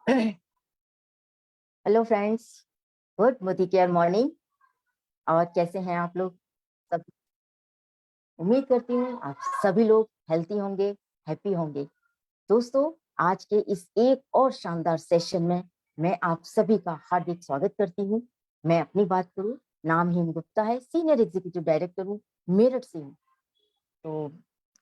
Hello friends, good Modicare morning. और कैसे हैं आप लोग सब? उम्मीद करती हूँ आप सभी लोग हेल्थी होंगे, हैप्पी होंगे। दोस्तों, आज के इस एक और शानदार सेशन में मैं आप सभी का हार्दिक स्वागत करती हूँ। मैं अपनी बात करूँ, नाम हिम गुप्ता है, सीनियर एग्जीक्यूटिव डायरेक्टर हूँ, मेरठ से हूँ। तो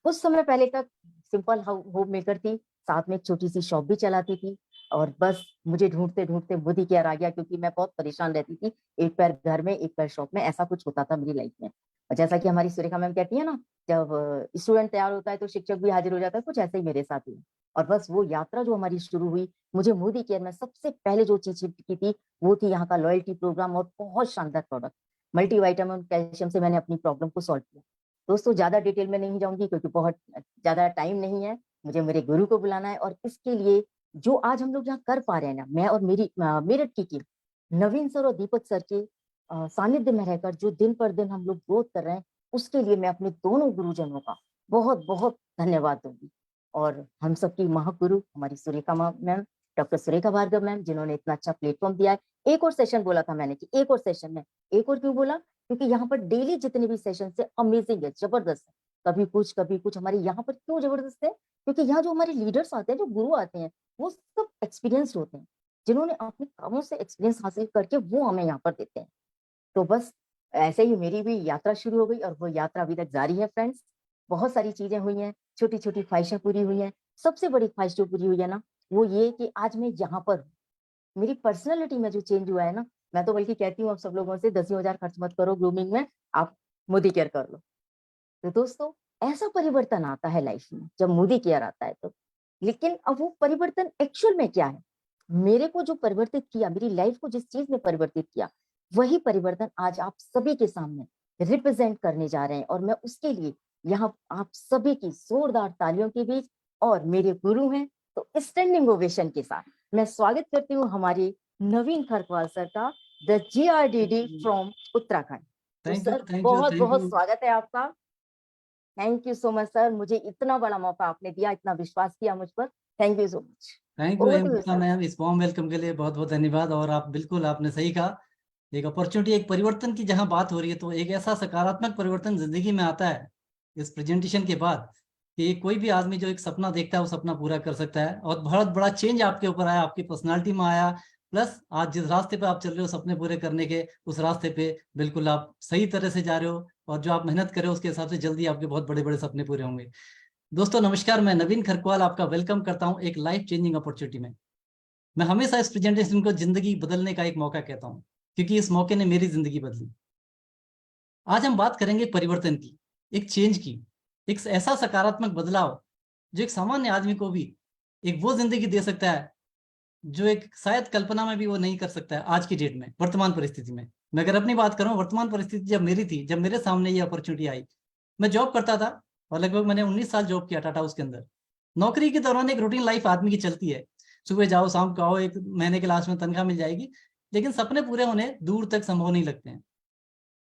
कुछ समय पहले तक सिंपल होम मेकर थी, साथ में एक छोटी सी शॉप भी चलाती थी। और बस मुझे ढूंढते ढूंढते मोदी केयर आ गया, क्योंकि मैं बहुत परेशान रहती थी। एक पैर घर में, एक पैर शॉप में, ऐसा कुछ होता था मेरी लाइफ में। और जैसा कि हमारी सुरेखा मैम कहती है ना, जब स्टूडेंट तैयार होता है तो शिक्षक भी हाजिर हो जाता है, कुछ ऐसे ही मेरे साथ हुआ। और बस वो यात्रा जो हमारी शुरू हुई, मुझे मोदी केयर में सबसे पहले जो चीज शिफ्ट की थी वो थी यहाँ का लॉयल्टी प्रोग्राम और बहुत शानदार प्रोडक्ट मल्टी वाइटामिन कैल्शियम से मैंने अपनी प्रॉब्लम को सॉल्व किया। दोस्तों, ज्यादा डिटेल में नहीं जाऊंगी क्योंकि बहुत ज्यादा टाइम नहीं है। मुझे मेरे गुरु को बुलाना है, और इसके लिए जो आज हम लोग यहाँ कर पा रहे हैं ना, मैं और मेरी मेरठ की टीम, नवीन सर और दीपक सर के सानिध्य में रहकर जो दिन पर दिन हम लोग ग्रोथ कर रहे हैं, उसके लिए मैं अपने दोनों गुरुजनों का बहुत बहुत धन्यवाद दूंगी। और हम सबकी महागुरु हमारी Surekha ma'am, doctor Surekha Bhargava ma'am, जिन्होंने इतना अच्छा प्लेटफॉर्म दिया है। एक और सेशन बोला था मैंने कि एक और सेशन में, एक और क्यों बोला? क्योंकि यहाँ पर डेली जितने भी सेशन है अमेजिंग है, जबरदस्त है। कभी कुछ हमारे यहाँ पर क्यों जबरदस्त है? क्योंकि यहाँ जो हमारे लीडर्स आते हैं, जो गुरु आते हैं, वो सब एक्सपीरियंस्ड होते हैं, जिन्होंने अपने कामों से एक्सपीरियंस हासिल करके वो हमें यहाँ पर देते हैं। तो बस ऐसे ही मेरी भी यात्रा शुरू हो गई, और वो यात्रा अभी तक जारी है फ्रेंड्स। बहुत सारी चीजें हुई हैं, छोटी छोटी ख्वाहिशें पूरी हुई हैं। सबसे बड़ी ख्वाहिश जो पूरी हुई है ना, वो ये कि आज मैं यहाँ पर हूँ। मेरी पर्सनैलिटी में जो चेंज हुआ है ना, मैं तो बल्कि कहती हूँ अब सब लोगों से 10,000 खर्च मत करो ग्रूमिंग में, आप मोदी केयर कर लो। तो दोस्तों, ऐसा परिवर्तन आता है लाइफ में जब मोदी केयर आता है तो। लेकिन अब वो परिवर्तन एक्चुअल में क्या है? मेरे को जो परिवर्तित किया, मेरी लाइफ को जिस चीज ने परिवर्तित किया, वही परिवर्तन आज आप सभी के सामने रिप्रेजेंट करने जा रहे हैं। और मैं उसके लिए यहाँ आप सभी की जोरदार तालियों के बीच, और मेरे गुरु हैं तो स्टैंडिंग ओवेशन के साथ मैं स्वागत करती हूँ हमारे नवीन खरकवाल सर का, द GRDD फ्रॉम उत्तराखंड। तो thank you, sir, thank you, बहुत थैंक बहुत यू। स्वागत है आपका। Thank you so much sir, मुझे इतना बड़ा मौका आपने दिया, इतना विश्वास किया मुझ पर। Thank you so much. Thank you over एम to you Gupta sir. Ma'am, इस वार्म वेलकम के लिए बहुत बहुत धन्यवाद। और आप बिल्कुल, आपने सही कहा। एक अपॉर्चुनिटी, एक परिवर्तन की जहां बात हो रही है, तो एक ऐसा सकारात्मक परिवर्तन जिंदगी में आता है इस प्रेजेंटेशन के बाद कि कोई भी आदमी जो एक सपना देखता है वो सपना पूरा कर सकता है। और बहुत बड़ा चेंज आपके ऊपर आया, आपकी पर्सनालिटी में आया। प्लस आज जिस रास्ते पे आप चल रहे हो सपने पूरे करने के, उस रास्ते पे बिल्कुल आप सही तरह से जा रहे हो। और जो आप मेहनत कर रहे हो उसके हिसाब से जल्दी आपके बहुत बड़े बड़े सपने पूरे होंगे। दोस्तों नमस्कार, मैं नवीन खरकवाल आपका वेलकम करता हूं एक लाइफ चेंजिंग अपॉर्चुनिटी में। मैं हमेशा इस प्रेजेंटेशन को जिंदगी बदलने का एक मौका कहता हूं, क्योंकि इस मौके ने मेरी जिंदगी बदली। आज हम बात करेंगे परिवर्तन की, एक चेंज की, एक ऐसा सकारात्मक बदलाव जो एक सामान्य आदमी को भी एक वो जिंदगी दे सकता है जो एक शायद कल्पना में भी वो नहीं कर सकता है आज की डेट में, वर्तमान परिस्थिति में। मैं अगर अपनी बात करूं, वर्तमान परिस्थिति जब मेरी थी, जब मेरे सामने ये अपॉर्चुनिटी आई, मैं जॉब करता था। और लगभग मैंने 19 साल जॉब किया टाटा हाउस के अंदर। नौकरी के दौरान एक रूटीन लाइफ आदमी की चलती है, सुबह जाओ शाम को आओ, एक महीने के लास्ट में तनख्वाह मिल जाएगी। लेकिन सपने पूरे होने दूर तक संभव नहीं लगते हैं।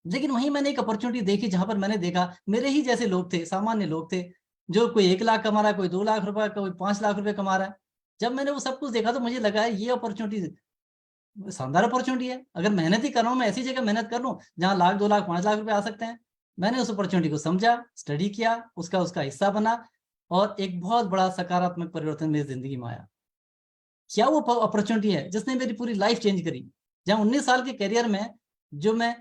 लेकिन वहीं मैंने एक अपॉर्चुनिटी देखी जहां पर मैंने देखा मेरे ही जैसे लोग थे, सामान्य लोग थे, जो कोई 1 लाख कमा रहा है, कोई 2 लाख रुपए, कोई 5 लाख रुपए कमा रहा है। जब मैंने वो सब कुछ देखा तो मुझे लगा ये अपॉर्चुनिटी शानदार अपॉर्चुनिटी है। अगर मेहनत ही कर रहा हूँ, मैं ऐसी जगह मेहनत कर लूँ जहाँ लाख, 2 लाख, 5 लाख रुपए आ सकते हैं। मैंने उस अपॉर्चुनिटी को समझा, स्टडी किया, उसका उसका हिस्सा बना, और एक बहुत बड़ा सकारात्मक परिवर्तन मेरी जिंदगी में आया। क्या वो अपॉर्चुनिटी है जिसने मेरी पूरी लाइफ चेंज करी? जहाँ 19 साल के करियर में जो मैं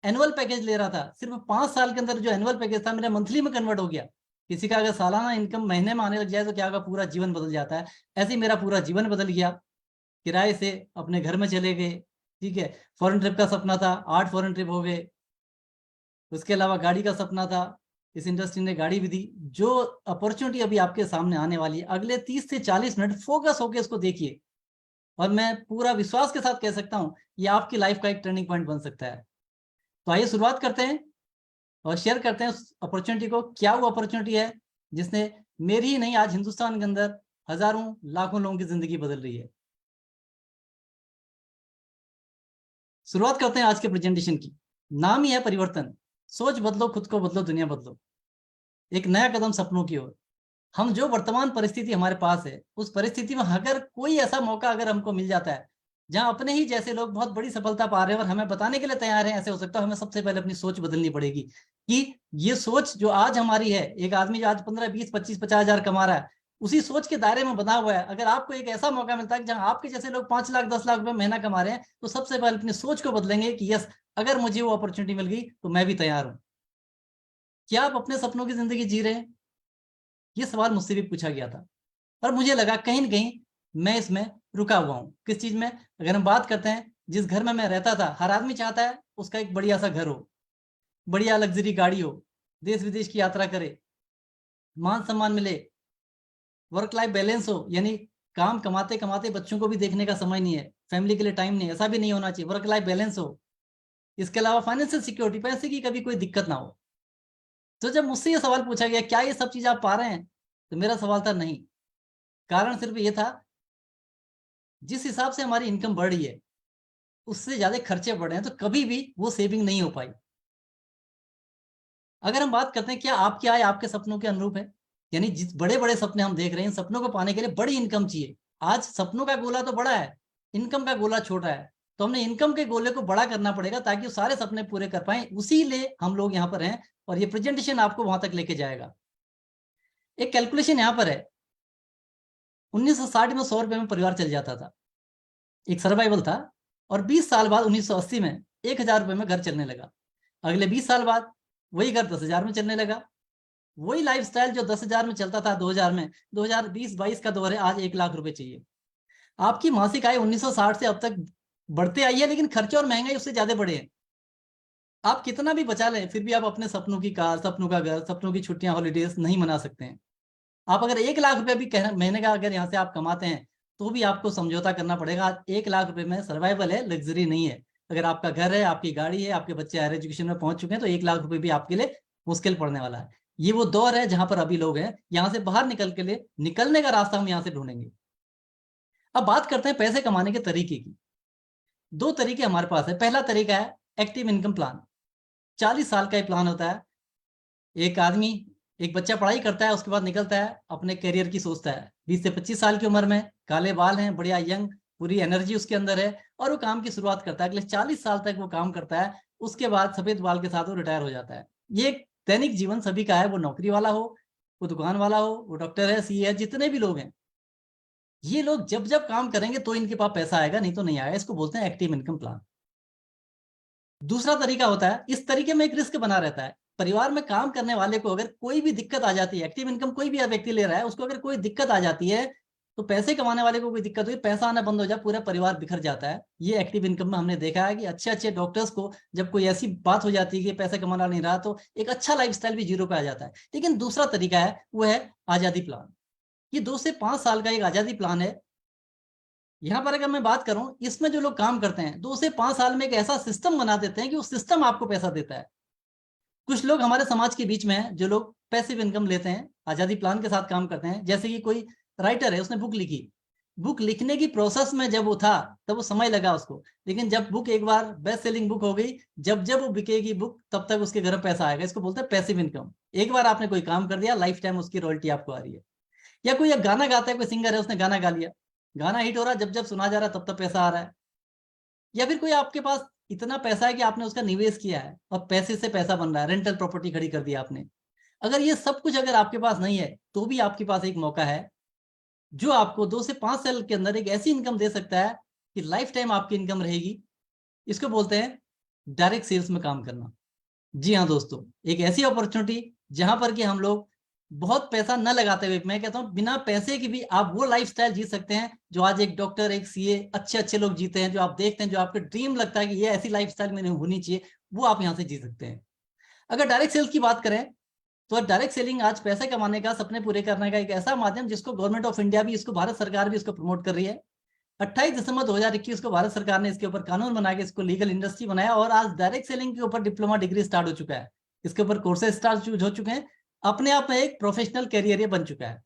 एनुअल पैकेज ले रहा था, सिर्फ 5 साल के अंदर जो एनुअल पैकेज था मेरा मंथली में कन्वर्ट हो गया। किसी का अगर सालाना इनकम महीने में आने लग जाए तो क्या होगा, पूरा जीवन बदल जाता है। ऐसे ही मेरा पूरा जीवन बदल गया। किराए से अपने घर में चले गए, ठीक है। फॉरेन ट्रिप का सपना था, 8 फॉरेन ट्रिप हो गए। उसके अलावा गाड़ी का सपना था, इस इंडस्ट्री ने गाड़ी भी दी। जो अपॉर्चुनिटी अभी आपके सामने आने वाली है, अगले 30 से 40 मिनट फोकस होकर इसको देखिए। और मैं पूरा विश्वास के साथ कह सकता हूं ये आपकी लाइफ का एक टर्निंग पॉइंट बन सकता है। तो आइए शुरुआत करते हैं और शेयर करते हैं उस अपॉर्चुनिटी को। क्या वो अपॉर्चुनिटी है जिसने मेरी ही नहीं, आज हिंदुस्तान के अंदर हजारों लाखों लोगों की जिंदगी बदल रही है। शुरुआत करते हैं आज के प्रेजेंटेशन की। नाम ही है परिवर्तन। सोच बदलो, खुद को बदलो, दुनिया बदलो। एक नया कदम सपनों की ओर। हम जो वर्तमान परिस्थिति हमारे पास है, उस परिस्थिति में अगर कोई ऐसा मौका अगर हमको मिल जाता है जहां अपने ही जैसे लोग बहुत बड़ी सफलता पा रहे हैं और हमें बताने के लिए तैयार हैं ऐसे हो सकता है, हमें सबसे पहले अपनी सोच बदलनी पड़ेगी कि ये सोच जो आज हमारी है, एक आदमी जो आज 15, 20, 25, 50,000 कमा रहा है, उसी सोच के दायरे में बना हुआ है। अगर आपको एक ऐसा मौका मिलता है कि जहां आपके जैसे लोग 5 लाख 10 लाख रुपए महीना कमा रहे हैं, तो सबसे पहले अपनी सोच को बदलेंगे कि यस, अगर मुझे वो अपॉर्चुनिटी मिल गई तो मैं भी तैयार हूं। क्या आप अपने सपनों की जिंदगी जी रहे हैं? ये सवाल मुझसे भी पूछा गया था और मुझे लगा कहीं ना कहीं मैं इसमें रुका हुआ हूं। किस चीज में? अगर हम बात करते हैं, जिस घर में मैं रहता था, हर आदमी चाहता है उसका एक बढ़िया सा घर हो, बढ़िया लग्जरी गाड़ी हो, देश विदेश की यात्रा करे, मान सम्मान मिले, वर्क लाइफ बैलेंस हो, यानी काम कमाते कमाते बच्चों को भी देखने का समय नहीं है, फैमिली के लिए टाइम नहीं है, ऐसा भी नहीं होना चाहिए, वर्क लाइफ बैलेंस हो। इसके अलावा फाइनेंशियल सिक्योरिटी, पैसे की कभी कोई दिक्कत ना हो। तो जब मुझसे ये सवाल पूछा गया क्या ये सब चीज आप पा रहे हैं, तो मेरा सवाल था नहीं। कारण सिर्फ ये था, जिस हिसाब से हमारी इनकम बढ़ रही है उससे ज्यादा खर्चे बढ़ रहे हैं, तो कभी भी वो सेविंग नहीं हो पाई। अगर हम बात करते हैं क्या आपकी आय आपके सपनों के अनुरूप है, यानी जिस बड़े बड़े सपने हम देख रहे हैं, इन सपनों को पाने के लिए बड़ी इनकम चाहिए। आज सपनों का गोला तो बड़ा है, इनकम का गोला छोटा है, तो हमने इनकम के गोले को बड़ा करना पड़ेगा ताकि वो सारे सपने पूरे कर पाए। उसी लिए हम लोग यहाँ पर हैं और ये प्रेजेंटेशन आपको वहां तक लेके जाएगा। एक कैलकुलेशन यहाँ पर है, 1960 में 100 रुपए में परिवार चल जाता था, एक सर्वाइवल था। और 20 साल बाद 1980 में 1000 रुपए में घर चलने लगा। अगले 20 साल बाद वही घर 10,000 में चलने लगा। वही लाइफस्टाइल जो 10,000 में चलता था 2000 में, 2020-22 का दौर है, आज 1 लाख रुपए चाहिए। आपकी मासिक आय 1960 से अब तक बढ़ते आई है, लेकिन खर्चे और महंगाई उससे ज्यादा बढ़े हैं। आप कितना भी बचा लें फिर भी आप अपने सपनों की कार, सपनों का घर, सपनों की छुट्टियां, हॉलीडेज नहीं मना सकते हैं। आप अगर 1 लाख रुपए भी महीने का अगर यहाँ से आप कमाते हैं, तो भी आपको समझौता करना पड़ेगा। 1 लाख रुपए में सर्वाइवल है, लग्जरी नहीं है। अगर आपका घर है, आपकी गाड़ी है, आपके बच्चे हायर एजुकेशन में पहुंच चुके हैं, तो 1 लाख रुपए भी आपके लिए मुश्किल पड़ने वाला है। ये वो दौर है जहां पर अभी लोग हैं, यहाँ से बाहर निकलने का रास्ता हम यहाँ से ढूंढेंगे। अब बात करते हैं पैसे कमाने के तरीके की। 2 तरीके हमारे पास है। पहला तरीका है एक्टिव इनकम प्लान। 40 साल का ये प्लान होता है। एक बच्चा पढ़ाई करता है, उसके बाद निकलता है, अपने करियर की सोचता है। 20 से 25 साल की उम्र में, काले बाल हैं, बढ़िया यंग, पूरी एनर्जी उसके अंदर है, और वो काम की शुरुआत करता है। अगले 40 साल तक वो काम करता है, उसके बाद सफेद बाल के साथ वो रिटायर हो जाता है। ये एक दैनिक जीवन सभी का है, वो नौकरी वाला हो, वो दुकान वाला हो, वो डॉक्टर है, सीए है, जितने भी लोग हैं, ये लोग जब जब काम करेंगे तो इनके पास पैसा आएगा, नहीं तो नहीं आएगा। इसको बोलते हैं एक्टिव इनकम प्लान। दूसरा तरीका होता है, इस तरीके में एक रिस्क बना रहता है। परिवार में काम करने वाले को अगर कोई भी दिक्कत आ जाती है, एक्टिव इनकम कोई भी व्यक्ति ले रहा है, उसको अगर कोई दिक्कत आ जाती है, तो पैसे कमाने वाले को कोई दिक्कत हुई, पैसा आना बंद हो जाए, पूरा परिवार बिखर जाता है। ये एक्टिव इनकम में हमने देखा है कि अच्छे अच्छे डॉक्टर्स को जब कोई ऐसी बात हो जाती है कि पैसे कमाना नहीं रहा, तो एक अच्छा लाइफस्टाइल भी जीरो पे आ जाता है। लेकिन दूसरा तरीका है, वो है आजादी प्लान। ये 2 से 5 साल का एक आजादी प्लान है। यहाँ पर अगर मैं बात करूं, इसमें जो लोग काम करते हैं 2 से 5 साल में एक ऐसा सिस्टम बना देते हैं कि वो सिस्टम आपको पैसा देता है। कुछ लोग हमारे समाज के बीच में हैं जो लोग पैसिव इनकम लेते हैं, आजादी प्लान के साथ काम करते हैं। जैसे कि कोई राइटर है, उसने बुक लिखी, बुक लिखने की प्रोसेस में जब वो था तब वो समय लगा उसको, लेकिन जब बुक एक बार बेस्ट सेलिंग बुक हो गई, जब जब वो बिकेगी बुक, तब तक उसके घर में पैसा आएगा। इसको बोलते हैं पैसिव इनकम। एक बार आपने कोई काम कर दिया, लाइफ टाइम उसकी रॉयल्टी आपको आ रही है। या कोई एक गाना गाता है, कोई सिंगर है, उसने गाना गा लिया, गाना हिट हो रहा है, जब जब सुना जा रहा है तब तक पैसा आ रहा है। या फिर कोई आपके पास इतना पैसा है कि आपने उसका निवेश किया है और पैसे से पैसा बन रहा है, रेंटल प्रॉपर्टी खड़ी कर दिया आपने। अगर ये सब कुछ अगर आपके पास नहीं है, तो भी आपके पास एक मौका है जो आपको 2 से 5 साल के अंदर एक ऐसी इनकम दे सकता है कि लाइफ टाइम आपकी इनकम रहेगी। इसको बोलते हैं डायरेक्ट सेल्स में काम करना। जी हाँ दोस्तों, एक ऐसी अपॉर्चुनिटी जहां पर कि हम लोग बहुत पैसा न लगाते हुए, मैं कहता हूं बिना पैसे की भी आप वो लाइफस्टाइल जी सकते हैं जो आज एक डॉक्टर, एक सीए, अच्छे अच्छे लोग जीते हैं, जो आप देखते हैं, जो आपके ड्रीम लगता है कि ये ऐसी लाइफस्टाइल मेरी होनी चाहिए, वो आप यहाँ से जी सकते हैं। अगर डायरेक्ट सेल्स की बात करें, तो डायरेक्ट सेलिंग आज पैसे कमाने का, सपने पूरे करने का एक ऐसा माध्यम जिसको गवर्नमेंट ऑफ इंडिया भी, इसको भारत सरकार भी इसको प्रमोट कर रही है। 28 दिसंबर 2021 को भारत सरकार ने इसके ऊपर कानून बना के इसको लीगल इंडस्ट्री बनाया, और आज डायरेक्ट सेलिंग के ऊपर डिप्लोमा डिग्री स्टार्ट हो चुका है, इसके ऊपर कोर्सेज स्टार्ट हो चुके हैं। अपने आप में एक प्रोफेशनल कैरियर ये बन चुका है।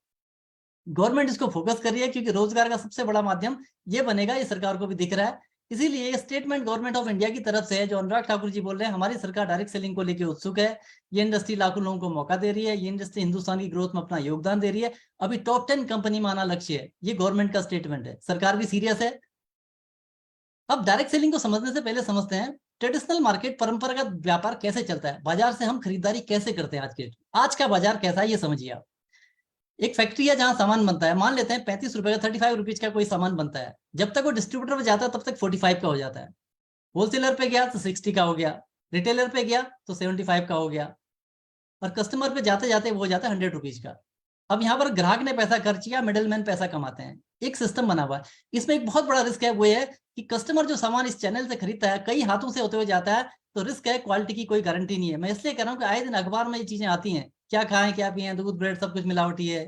गवर्नमेंट इसको फोकस कर रही है क्योंकि रोजगार का सबसे बड़ा माध्यम ये बनेगा, ये सरकार को भी दिख रहा है। इसीलिए ये स्टेटमेंट गवर्नमेंट ऑफ इंडिया की तरफ से है, जो अनुराग ठाकुर जी बोल रहे हैं, हमारी सरकार डायरेक्ट सेलिंग को लेकर उत्सुक है। ये इंडस्ट्री लाखों लोगों को मौका दे रही है, ये इंडस्ट्री हिंदुस्तान की ग्रोथ में अपना योगदान दे रही है, अभी टॉप 10 कंपनी में आना लक्ष्य है। ये गवर्नमेंट का स्टेटमेंट है, सरकार भी सीरियस है। अब डायरेक्ट सेलिंग को समझने से पहले समझते हैं ट्रेडिशनल मार्केट, परंपरागत व्यापार कैसे चलता है, बाजार से हम खरीदारी कैसे करते हैं। आज का बाजार कैसा है ये समझिए आप। एक फैक्ट्री है जहां सामान बनता है, मान लेते हैं 35 रुपए का, 35 रुपीज का कोई सामान बनता है, जब तक वो डिस्ट्रीब्यूटर पे जाता है तब तक 45 का हो जाता है। होलसेलर पे गया तो 60 का हो गया, रिटेलर पे गया तो 75 का हो गया, और कस्टमर पे जाते जाते वो हो जाता है 100 रुपीज का। अब यहाँ पर ग्राहक ने पैसा खर्च किया, मिडलमैन पैसा कमाते हैं। एक सिस्टम बना हुआ है। इसमें एक बहुत बड़ा रिस्क है, वो है कि कस्टमर जो सामान इस चैनल से खरीदता है कई हाथों से होते हुए जाता है, तो रिस्क है, क्वालिटी की कोई गारंटी नहीं है। मैं इसलिए कह रहा हूँ कि आए दिन अखबार में ये चीजें आती हैं, क्या खाएं क्या पिए, दूध ब्रेड सब कुछ मिलावटी है,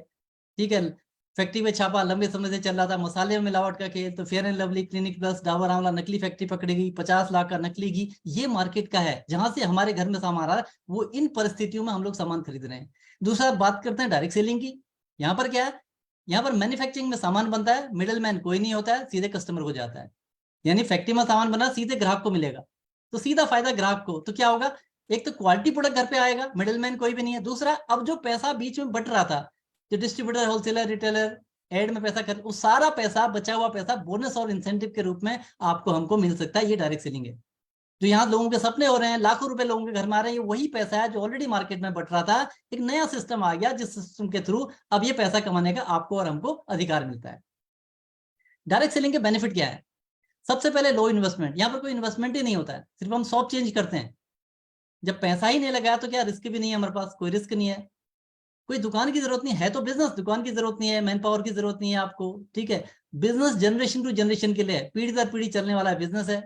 ठीक है। फैक्ट्री में छापा लंबे समय से चल रहा था, मसाले में मिलावट का खेल, तो fair and lovely, clinic plus, Dabur आंवला नकली फैक्ट्री पकड़ी गई, 50 लाख का नकली घी। ये मार्केट का है जहां से हमारे घर में सामान आ रहा है, वो इन परिस्थितियों में हम लोग सामान खरीद रहे हैं। दूसरा बात करते हैं डायरेक्ट सेलिंग की। यहाँ पर क्या है, यहाँ पर मैन्युफैक्चरिंग में सामान बनता है, मिडल मैन कोई नहीं होता है, सीधे कस्टमर को जाता है। यानी फैक्ट्री में सामान बना सीधे ग्राहक को मिलेगा, तो सीधा फायदा ग्राहक को। तो क्या होगा, एक तो क्वालिटी प्रोडक्ट घर पे आएगा, मिडिल मैन कोई भी नहीं है। दूसरा, अब जो पैसा बीच में बट रहा था, जो डिस्ट्रीब्यूटर, होलसेलर, रिटेलर एड में पैसा कर, वो सारा पैसा, बचा हुआ पैसा बोनस और इंसेंटिव के रूप में आपको हमको मिल सकता है। ये डायरेक्ट सेलिंग है। जो यहाँ लोगों के सपने हो रहे हैं, लाखों रुपए लोगों के घर में आ रहे हैं, ये वही पैसा है जो ऑलरेडी मार्केट में बट रहा था। एक नया सिस्टम आ गया जिस सिस्टम के थ्रू अब ये पैसा कमाने का आपको और हमको अधिकार मिलता है। डायरेक्ट सेलिंग के बेनिफिट क्या है? सबसे पहले लो इन्वेस्टमेंट। यहाँ पर कोई इन्वेस्टमेंट ही नहीं होता है, सिर्फ हम शॉप चेंज करते हैं। जब पैसा ही नहीं लगाया तो क्या रिस्क भी नहीं है, हमारे पास कोई रिस्क नहीं है। कोई दुकान की जरूरत नहीं है, तो बिजनेस, दुकान की जरूरत नहीं है, मैन पावर की जरूरत नहीं है आपको, ठीक है। बिजनेस जनरेशन टू जनरेशन के लिए, पीढ़ी दर पीढ़ी चलने वाला बिजनेस है।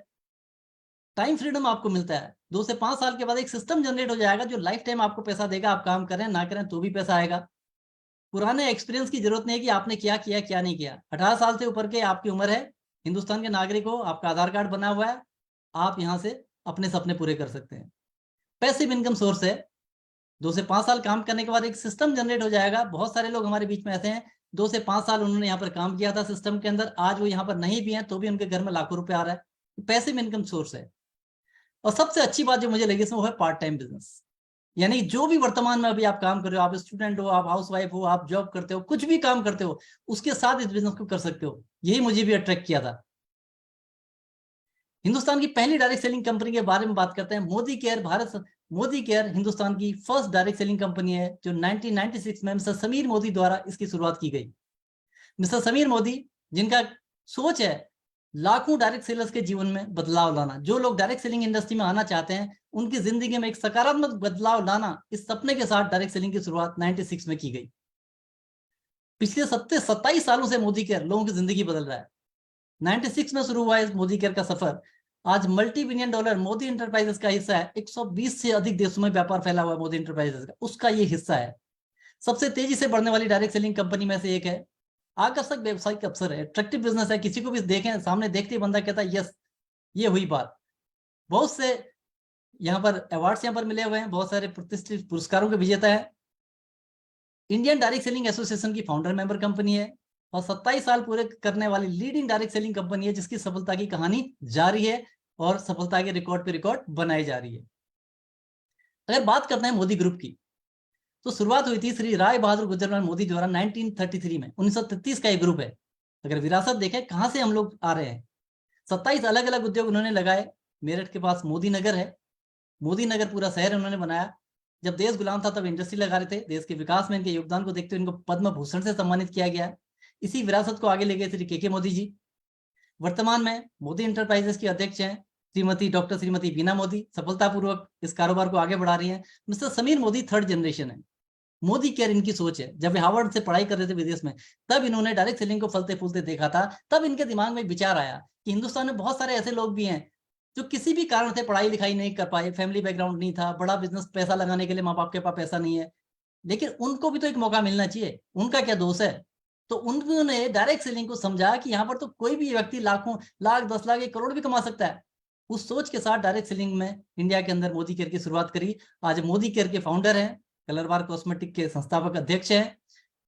टाइम फ्रीडम आपको मिलता है, 2 से 5 साल के बाद एक सिस्टम जनरेट हो जाएगा जो लाइफ टाइम आपको पैसा देगा। आप काम करें ना करें तो भी पैसा आएगा। पुराने एक्सपीरियंस की जरूरत नहीं है कि आपने क्या किया क्या नहीं किया। 18 साल से ऊपर के आपकी उम्र है, हिंदुस्तान के नागरिक हो, आपका आधार कार्ड बना हुआ है, आप यहाँ से अपने सपने पूरे कर सकते हैं। पैसिव इनकम सोर्स है। 2 से 5 साल काम करने के बाद एक सिस्टम जनरेट हो जाएगा। बहुत सारे लोग हमारे बीच में ऐसे हैं, 2 से 5 साल उन्होंने यहाँ पर काम किया था सिस्टम के अंदर, आज वो यहाँ पर नहीं भी हैं तो भी उनके घर में लाखों रुपए आ रहा है। पैसिव इनकम सोर्स है। और सबसे अच्छी बात जो मुझे लगी इसमें, वो है पार्ट टाइम बिजनेस। यानी जो भी वर्तमान में अभी आप काम कर रहे हो, आप स्टूडेंट हो, आप हाउसवाइफ हो, आप जॉब करते हो, कुछ भी काम करते हो, उसके साथ इस बिजनेस को कर सकते हो। यही मुझे भी अट्रैक्ट किया था। हिंदुस्तान की पहली डायरेक्ट सेलिंग कंपनी के बारे में बात करते हैं। मोदी केयर मोदी केयर हिंदुस्तान की फर्स्ट डायरेक्ट सेलिंग कंपनी है, जो 1996 में मिस्टर समीर मोदी द्वारा इसकी शुरुआत की गई। मिस्टर समीर मोदी, जिनका सोच है लाखों डायरेक्ट सेलर्स के जीवन में बदलाव लाना। जो लोग डायरेक्ट सेलिंग इंडस्ट्री में आना चाहते हैं, उनकी जिंदगी में एक सकारात्मक बदलाव लाना, इस सपने के साथ डायरेक्ट सेलिंग की शुरुआत 96 में की गई। पिछले 27 सालों से मोदी केयर लोगों की जिंदगी बदल रहा है। 96 में शुरू हुआ इस मोदी केयर का सफर आज multi billion dollar Modi enterprises का हिस्सा है। 120 से अधिक देशों में व्यापार फैला हुआ है मोदी इंटरप्राइजेस का, उसका ये हिस्सा है। सबसे तेजी से बढ़ने वाली डायरेक्ट सेलिंग कंपनी में से एक है। आकर्षक व्यवसायिक अवसर है, अट्रैक्टिव बिजनेस है। किसी को भी देखें, सामने देखते ही बंदा कहता है यस, ये हुई बात। बहुत से यहाँ पर अवार्ड्स यहाँ पर मिले हुए हैं, बहुत सारे प्रतिष्ठित पुरस्कारों के विजेता है। इंडियन डायरेक्ट सेलिंग एसोसिएशन की फाउंडर मेंबर कंपनी है, और 27 साल पूरे करने वाली लीडिंग डायरेक्ट सेलिंग कंपनी है, जिसकी सफलता की कहानी जारी है और सफलता के रिकॉर्ड पे रिकॉर्ड बनाई जा रही है। अगर बात करते हैं मोदी ग्रुप की, तो शुरुआत हुई थी श्री राय बहादुर गुजरलाल मोदी द्वारा 1933 में। 1933 का एक ग्रुप है। अगर विरासत देखें कहां से हम लोग आ रहे हैं, 27 अलग अलग उद्योग उन्होंने लगाए। मेरठ के पास मोदी नगर है, मोदी नगर पूरा शहर उन्होंने बनाया। जब देश गुलाम था तब इंडस्ट्री लगा रहे थे। देश के विकास में इनके योगदान को देखते हुए इनको पद्म भूषण से सम्मानित किया गया है। इसी विरासत को आगे ले गए श्री के मोदी जी। वर्तमान में मोदी इंटरप्राइजेस की अध्यक्ष हैं डॉक्टर श्रीमती बीना मोदी, सफलतापूर्वक इस कारोबार को आगे बढ़ा रही हैं। Mister Sameer Modi 3rd generation है। मोदी केयर इनकी सोच है। जब वे हार्वर्ड से पढ़ाई कर रहे थे विदेश में, तब इन्होंने डायरेक्ट सेलिंग को फलते फूलते देखा था। तब इनके दिमाग में विचार आया कि हिंदुस्तान में बहुत सारे ऐसे लोग भी हैं जो किसी भी कारण से पढ़ाई लिखाई नहीं कर पाए, फैमिली बैकग्राउंड नहीं था, बड़ा बिजनेस पैसा लगाने के लिए माँ बाप के पास पैसा नहीं है, लेकिन उनको भी तो एक मौका मिलना चाहिए। उनका क्या दोष है? तो उन्होंने डायरेक्ट सेलिंग को समझा कि यहाँ पर तो कोई भी व्यक्ति लाखों, लाख, 10 लाख, 1 करोड़ भी कमा सकता है। उस सोच के साथ डायरेक्ट सेलिंग में इंडिया के अंदर मोदी केयर की शुरुआत करी। आज मोदी केयर के फाउंडर हैं, कलरबार कॉस्मेटिक के संस्थापक अध्यक्ष हैं,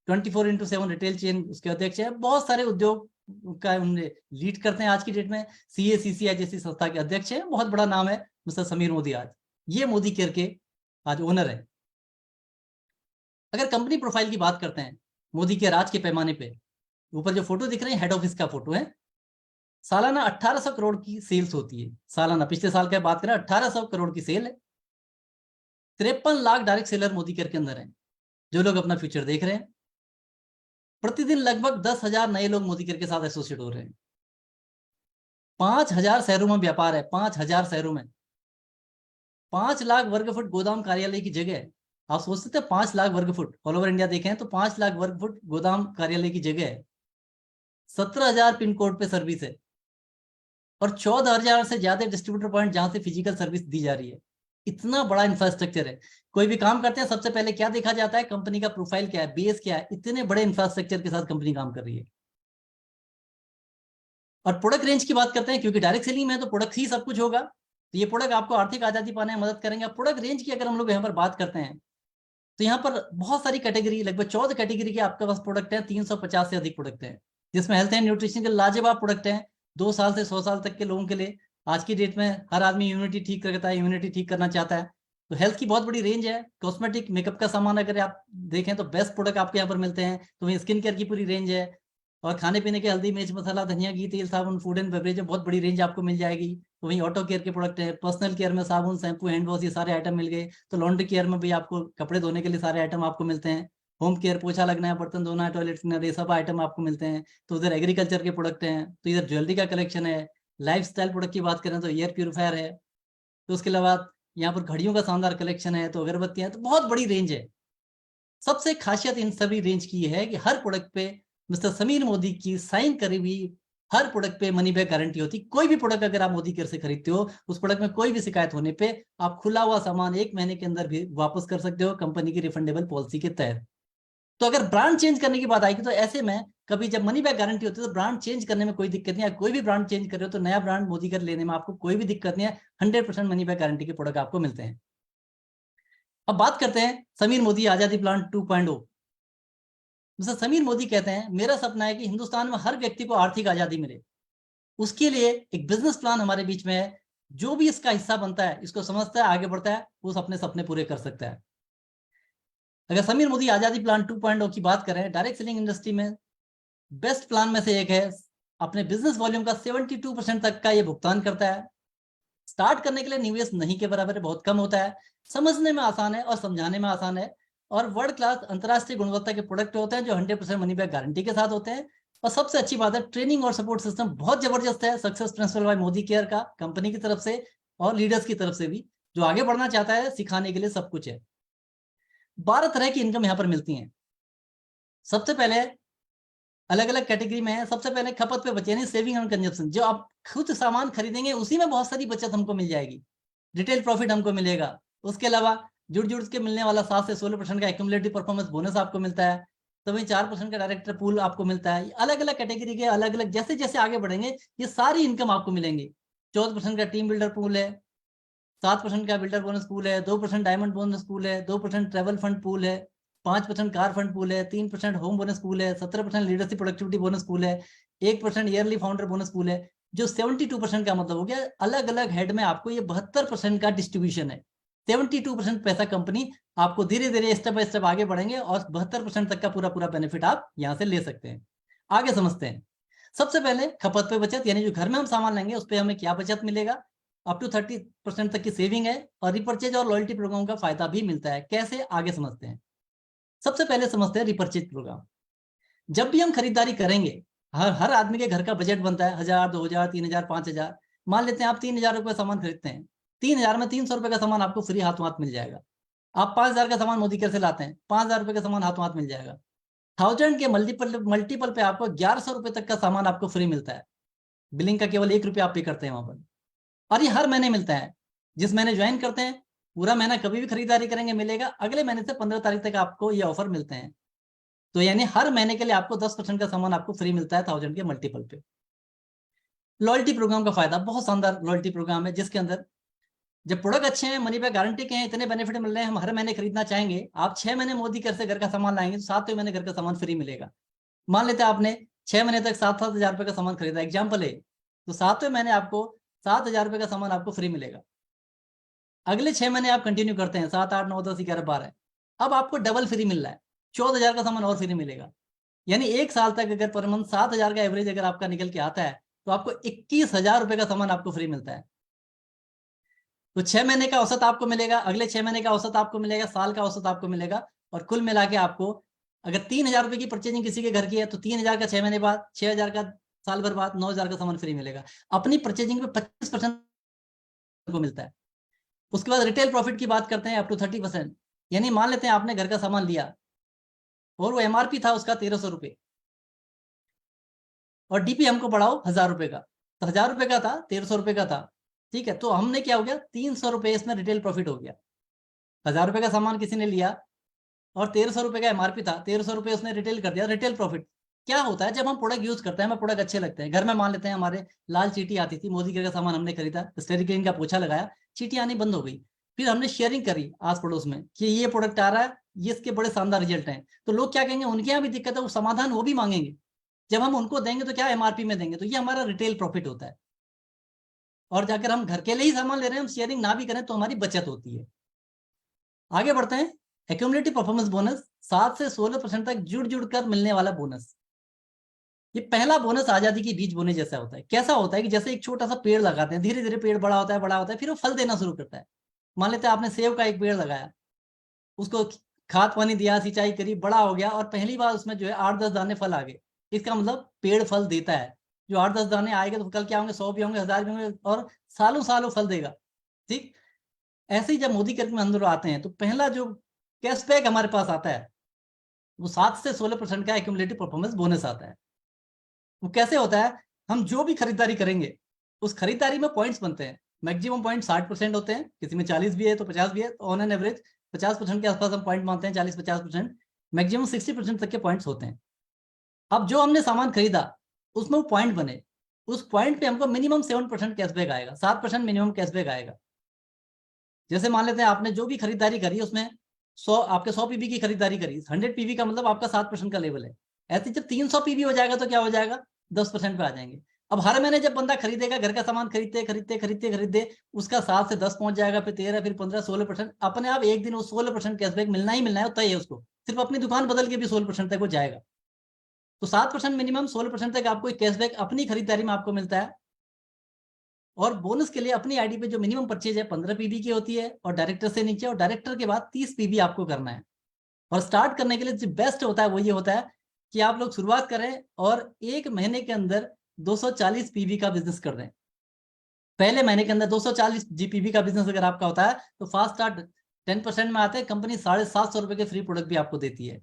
24x7 रिटेल चेन उसके अध्यक्ष हैं। बहुत सारे उद्योग का उन्हें लीड करते हैं आज की डेट में, CACCI जैसी संस्था के अध्यक्ष हैं, बहुत बड़ा नाम है मिस्टर समीर मोदी। आज ये मोदी केयर के आज ओनर है। अगर कंपनी प्रोफाइल की बात करते हैं मोदी केयर आज के पैमाने पे, ऊपर जो फोटो दिख रहे हैं हेड ऑफिस का फोटो है। सालाना 1800 करोड़ की सेल्स होती है सालाना, पिछले साल की बात करें 1800 करोड़ की सेल है। 53 lakh direct seller Modi care के अंदर हैं, जो लोग अपना फ्यूचर देख रहे हैं। प्रतिदिन लगभग 10,000 नए लोग मोदी केयर के साथ एसोसिएट हो रहे हैं। 5,000 शहरों में व्यापार है, 5,000 शहरों में। 5 लाख वर्ग फुट गोदाम कार्यालय की जगह है। आप सोचते थे 5 लाख वर्ग फुट ऑल ओवर इंडिया देखें तो 5 लाख वर्ग फुट गोदाम कार्यालय की जगह है। 17,000 पिन कोड पे सर्विस है और 14,000 से ज्यादा डिस्ट्रीब्यूटर पॉइंट जहां से फिजिकल सर्विस दी जा रही है। इतना बड़ा इंफ्रास्ट्रक्चर है। कोई भी काम करते हैं सबसे पहले क्या देखा जाता है, कंपनी का प्रोफाइल क्या है, बेस क्या है। इतने बड़े इंफ्रास्ट्रक्चर के साथ कंपनी काम कर रही है। और प्रोडक्ट रेंज की बात करते हैं, क्योंकि डायरेक्ट सेलिंग में है तो प्रोडक्ट ही सब कुछ होगा, तो ये प्रोडक्ट आपको आर्थिक आजादी पाने में मदद करेंगे। प्रोडक्ट रेंज की अगर हम लोग यहाँ पर बात करते हैं तो यहाँ पर बहुत सारी कैटेगरी, लगभग 14 कैटेगरी के आपके पास प्रोडक्ट हैं। 350 से अधिक प्रोडक्ट हैं, जिसमें हेल्थ एंड न्यूट्रिशन के लाजवाब प्रोडक्ट हैं। 2 साल से 100 साल तक के लोगों के लिए। आज की डेट में हर आदमी इम्यूनिटी ठीक करता है, इम्यूनिटी ठीक करना चाहता है, तो हेल्थ की बहुत बड़ी रेंज है। कॉस्मेटिक मेकअप का सामान अगर आप देखें तो बेस्ट प्रोडक्ट आपके यहाँ पर मिलते हैं। तो वहीं स्किन केयर की पूरी रेंज है, और खाने पीने के हल्दी मिर्च मसाला धनिया घी तेल साबुन फूड एंड बेवरेज में बहुत बड़ी रेंज आपको मिल जाएगी। तो वहीं ऑटो केयर के प्रोडक्ट है, पर्सनल केयर में साबुन शैम्पू हैंड वॉश ये सारे आइटम मिल गए। तो लॉन्ड्री केयर में भी आपको कपड़े धोने के लिए सारे आइटम आपको मिलते हैं। होम केयर पोछा लगना है, बर्तन धोना है, टॉयलेट क्लीनर, ये सब आइटम आपको मिलते हैं। तो उधर एग्रीकल्चर के प्रोडक्ट हैं, तो इधर ज्वेलरी का कलेक्शन है। लाइफ स्टाइल प्रोडक्ट की बात करें तो एयर प्यूरीफायर है। तो उसके अलावा यहाँ पर घड़ियों का शानदार कलेक्शन है, तो अगरबत्तियां, तो बहुत बड़ी रेंज है। सबसे खासियत इन सभी रेंज की है कि हर प्रोडक्ट पे मिस्टर समीर मोदी की साइन करी हुई हर प्रोडक्ट पे मनी बैक गारंटी होती। कोई भी प्रोडक्ट अगर आप मोदी केयर से खरीदते हो, उस प्रोडक्ट में कोई भी शिकायत होने पे आप खुला हुआ सामान 1 महीने के अंदर भी वापस कर सकते हो कंपनी की रिफंडेबल पॉलिसी के तहत। तो अगर ब्रांड चेंज करने की बात आएगी तो ऐसे में कभी जब मनी बैक गारंटी होती है तो ब्रांड चेंज करने में कोई दिक्कत नहीं है। कोई भी ब्रांड चेंज कर रहे हो तो नया ब्रांड मोदी केयर लेने में आपको कोई भी दिक्कत नहीं है। 100% मनी बैक गारंटी के प्रोडक्ट आपको मिलते हैं। अब बात करते हैं समीर मोदी आजादी प्लान 2.0। मिस्टर समीर मोदी कहते हैं, मेरा सपना है कि हिंदुस्तान में हर व्यक्ति को आर्थिक आजादी मिले। उसके लिए एक बिजनेस प्लान हमारे बीच में है। जो भी इसका हिस्सा बनता है, इसको समझता है, आगे बढ़ता है, वो अपने सपने पूरे कर सकता है। अगर समीर मोदी आजादी प्लान 2.0 की बात करें, डायरेक्ट सेलिंग इंडस्ट्री में बेस्ट प्लान में से एक है। अपने बिजनेस वॉल्यूम का 72% तक का ये भुगतान करता है। स्टार्ट करने के लिए निवेश नहीं के बराबर है, बहुत कम होता है। समझने में आसान है और समझाने में आसान है। और वर्ल्ड क्लास अंतरराष्ट्रीय गुणवत्ता के प्रोडक्ट होते हैं जो 100% मनी बैक गारंटी के साथ होते हैं। और सबसे अच्छी बात है, ट्रेनिंग और सपोर्ट सिस्टम बहुत जबरदस्त है। Success principal bye Modi care का कंपनी की तरफ से और लीडर्स की तरफ से भी, जो आगे बढ़ना चाहता है सिखाने के लिए सब कुछ है। 12 तरह की इनकम यहाँ पर मिलती है। सबसे पहले अलग अलग कैटेगरी में है। सबसे पहले खपत पे बचे, यानी सेविंग एंड कंजप्शन। जो आप खुद सामान खरीदेंगे उसी में बहुत सारी बचत हमको मिल जाएगी, रिटेल प्रॉफिट हमको मिलेगा। उसके अलावा जुड़ जुड़ के मिलने वाला 7 से 16% का एक्यूमुलेटिव परफॉर्मेंस बोनस आपको मिलता है। तो वहीं 4% का डायरेक्टर पूल आपको मिलता है। अलग अलग कैटेगरी के अलग अलग, जैसे जैसे आगे बढ़ेंगे ये सारी इनकम आपको मिलेंगी। 14% का टीम बिल्डर पूल है, 7% का बिल्डर बोनस पूल है, 2% डायमंड बोनस पूल है, 2% ट्रेवल फंड पूल है, 5% कार फंड पूल है, 3% होम बोनस पूल है, 17% लीडरशिप प्रोडक्टिविटी बोनस पूल है, 1% ईयरली फाउंडर बोनस पूल है। जो 72% का मतलब हो गया, अलग अलग हेड में आपको ये 72% का डिस्ट्रीब्यूशन है। 72% पैसा कंपनी आपको धीरे धीरे स्टेप बाय स्टेप आगे बढ़ेंगे और 72% तक का पूरा पूरा बेनिफिट आप यहाँ से ले सकते हैं। आगे समझते हैं। सबसे पहले खपत पे बचत, यानी जो घर में हम सामान लेंगे उस पर हमें क्या बचत मिलेगा। अप टू 30% तक की सेविंग है और रिपर्चेज और लॉयल्टी प्रोग्राम का फायदा भी मिलता है। कैसे, आगे समझते हैं। सबसे पहले समझते हैं रिपर्चेज प्रोग्राम। जब भी हम खरीदारी करेंगे, हर आदमी के घर का बजट बनता है 1000, 2000, 3000, 5000। मान लेते हैं आप 3000 रुपये सामान खरीदते हैं, 3000 में 300 रुपये का सामान आपको फ्री हाथों हाथ मिल जाएगा। आप 5000 का सामान मोदी केयर से लाते हैं, 5000 रुपये का सामान हाथों हाथ मिल जाएगा। 1000 के मल्टीपल पे आपको 1100 रुपये तक का सामान आपको फ्री मिलता है। बिलिंग का केवल 1 रुपया आप पे करते हैं वहां पर, और ये हर महीने मिलता है। जिस महीने ज्वाइन करते हैं पूरा महीना कभी भी खरीदारी करेंगे मिलेगा, अगले महीने से 15 तारीख तक आपको ये ऑफर मिलते हैं। तो यानी हर महीने के लिए आपको 10% का सामान आपको फ्री मिलता है 1000 के मल्टीपल पे। लॉयल्टी प्रोग्राम का फायदा, बहुत शानदार लॉयल्टी प्रोग्राम है, जिसके अंदर जब प्रोडक्ट अच्छे हैं, मनी बैक गारंटी के हैं, इतने बेनिफिट मिल रहे हैं, हम हर महीने खरीदना चाहेंगे। आप 6 महीने मोदी केयर से घर का सामान लाएंगे तो 7वें महीने घर का सामान फ्री मिलेगा। मान लेते हैं आपने 6 महीने तक 7,000 रुपए का सामान खरीदा, एग्जाम्पल है, तो 7वें महीने आपको 7,000 रुपए का सामान आपको फ्री मिलेगा। अगले 6 महीने आप कंटिन्यू करते हैं, 7, 8, 9, 10, 11, 12, अब आपको डबल फ्री मिल रहा है, 14,000 का सामान और फ्री मिलेगा। यानी 1 साल तक अगर पर मंथ 7,000 का एवरेज अगर आपका निकल के आता है तो आपको 21,000 रुपए का सामान आपको फ्री मिलता है। तो 6 महीने का औसत आपको मिलेगा, अगले 6 महीने का औसत आपको मिलेगा, साल का औसत आपको मिलेगा, और कुल मिला के आपको अगर 3,000 रुपए की परचेजिंग किसी के घर की है तो 3,000 का 6 महीने बाद, 6,000 का साल भर बाद, 9,000 का सामान फ्री मिलेगा। अपनी परचेजिंग पे 25% को मिलता है। उसके बाद रिटेल प्रॉफिट की बात करते हैं, अप टू 30%। यानी मान लेते हैं आपने घर का सामान लिया और वो एमआरपी था उसका 1,300 रुपए, और डीपी हमको बढ़ाओ 1,000 रुपए का, तो 1,000 रुपए का था, 1,300 रुपए का था, ठीक है, तो हमने क्या हो गया, 300 रुपए इसमें रिटेल प्रॉफिट हो गया। 1,000 रुपए का सामान किसी ने लिया और 1,300 रुपए का एमआरपी था, 1,300 रुपए उसने रिटेल कर दिया, रिटेल प्रॉफिट। क्या होता है, जब हम प्रोडक्ट यूज करते हैं, हमें प्रोडक्ट अच्छे लगते हैं, घर में मान लेते हैं हमारे लाल चींटी आती थी, मोदी का सामान हमने खरीदा, स्टेरिक्रीन का पोछा लगाया, चींटी आनी बंद हो गई, फिर हमने शेयरिंग करी आस पड़ोस में कि ये प्रोडक्ट आ रहा है, ये इसके बड़े शानदार रिजल्ट हैं, तो लोग क्या कहेंगे, उनके यहाँ भी दिक्कत है, वो समाधान वो भी मांगेंगे, जब हम उनको देंगे तो क्या एमआरपी में देंगे, तो ये हमारा रिटेल प्रॉफिट होता है। और जाकर हम घर के लिए ही सामान ले रहे हैं, हम शेयरिंग ना भी करें तो हमारी बचत होती है। आगे बढ़ते हैं, एक्यूमुलेटिव परफॉर्मेंस बोनस, 7 से 16% तक जुड़ जुड़ कर मिलने वाला बोनस। ये पहला बोनस आजादी की बीज बोने जैसा होता है। कैसा होता है कि जैसे एक छोटा सा पेड़ लगाते हैं, धीरे धीरे पेड़ बड़ा होता है, बड़ा होता है, फिर वो फल देना शुरू करता है। मान लेते हैं आपने सेब का एक पेड़ लगाया, उसको खाद पानी दिया, सिंचाई करी, बड़ा हो गया, और पहली बार उसमें जो है 8-10 दाने फल आ गए, इसका मतलब पेड़ फल देता है। जो 8-10 दाने आएंगे तो कल क्या होंगे, 100 भी होंगे, 1000 भी होंगे, और सालों सालों फल देगा। ठीक ऐसे ही जब मोदी कर्ज में अंदर आते हैं तो पहला जो कैशबैक हमारे पास आता है वो 7 से 16% का एक्यूमुलेटिव परफॉर्मेंस बोनस आता है। वो कैसे होता है, हम जो भी खरीदारी करेंगे उस खरीदारी में पॉइंट्स बनते हैं। मैक्सिमम पॉइंट 60% होते हैं, किसी में 40 भी है तो 50 भी है, तो ऑन एन एवरेज 50% के आसपास हम पॉइंट मानते हैं, 40-50%, मैक्सिमम 60% तक के पॉइंट्स होते हैं। अब जो हमने सामान खरीदा उसमें वो पॉइंट बने, उस पॉइंट पे हमको मिनिमम 7% कैशबैक आएगा, 7% मिनिमम कैशबैक आएगा। जैसे मान लेते हैं आपने जो भी खरीदारी करी उसमें 100 पीवी की खरीदारी करी, 100 पीवी का मतलब आपका 7% का लेवल है। ऐसे जब 300 पीवी हो जाएगा तो क्या हो जाएगा, 10% पे आ जाएंगे। अब हर महीने जब बंदा खरीदेगा, घर का सामान खरीदते खरीदते खरीदते खरीदते उसका 7 से 10 पहुंच जाएगा, फिर 13, फिर 15, 16%, अपने आप एक दिन वो 16% कैशबैक मिलना ही मिलना है, तय है उसको, सिर्फ अपनी दुकान बदल के भी 16% तक वो जाएगा। तो 7% मिनिमम, 16% तक आपको कैशबैक अपनी खरीदारी में आपको मिलता है। और बोनस के लिए अपनी आईडी पे जो मिनिमम परचेज है 15 पीबी की होती है, और डायरेक्टर से नीचे, और डायरेक्टर के बाद 30 पीबी आपको करना है। और स्टार्ट करने के लिए जो बेस्ट होता है वो ये होता है कि आप लोग शुरुआत करें और 1 महीने के अंदर 240 पीबी का बिजनेस कर दें। पहले महीने के अंदर 240 जीपीबी का बिजनेस अगर आपका होता है तो फास्ट स्टार्ट 10% में आते हैं, कंपनी 750 रुपए के फ्री प्रोडक्ट भी आपको देती है।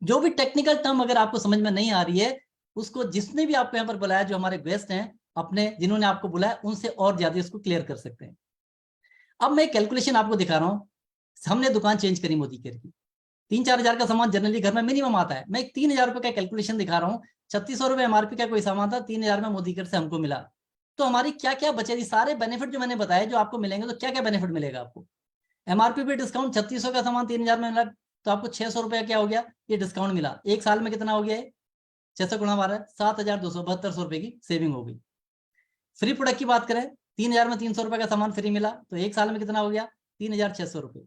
जो भी टेक्निकल टर्म अगर आपको समझ में नहीं आ रही है, उसको जिसने भी आपको यहाँ पर बुलाया, जो हमारे गेस्ट हैं अपने, जिन्होंने आपको बुलाया, उनसे और ज्यादा इसको क्लियर कर सकते हैं। अब मैं कैलकुलेशन आपको दिखा रहा हूँ। हमने दुकान चेंज करी मोदी केयर की, 3-4 हजार का सामान जनरली घर में मिनिमम आता है, मैं एक 3,000 रुपए का कैलकुलेशन दिखा रहा हूँ। 3600 रुपए एमआरपी का कोई सामान था, 3,000 में मोदी केयर से हमको मिला, तो हमारी क्या क्या बचेगी, सारे बेनिफिट जो मैंने बताया जो आपको मिलेंगे, तो क्या क्या बेनिफिट मिलेगा आपको। एमआरपी पे डिस्काउंट, 3600 का सामान 3,000 में मिला, तो आपको 600 रुपया क्या हो गया, ये डिस्काउंट मिला। एक साल में कितना हो गया, 600 गुणा 12, 7,272 रुपए की सेविंग हो गई। फ्री प्रोडक्ट की बात करें, 3,000 में 300 रुपए का सामान फ्री मिला, तो एक साल में कितना हो गया, 3,600 रुपए।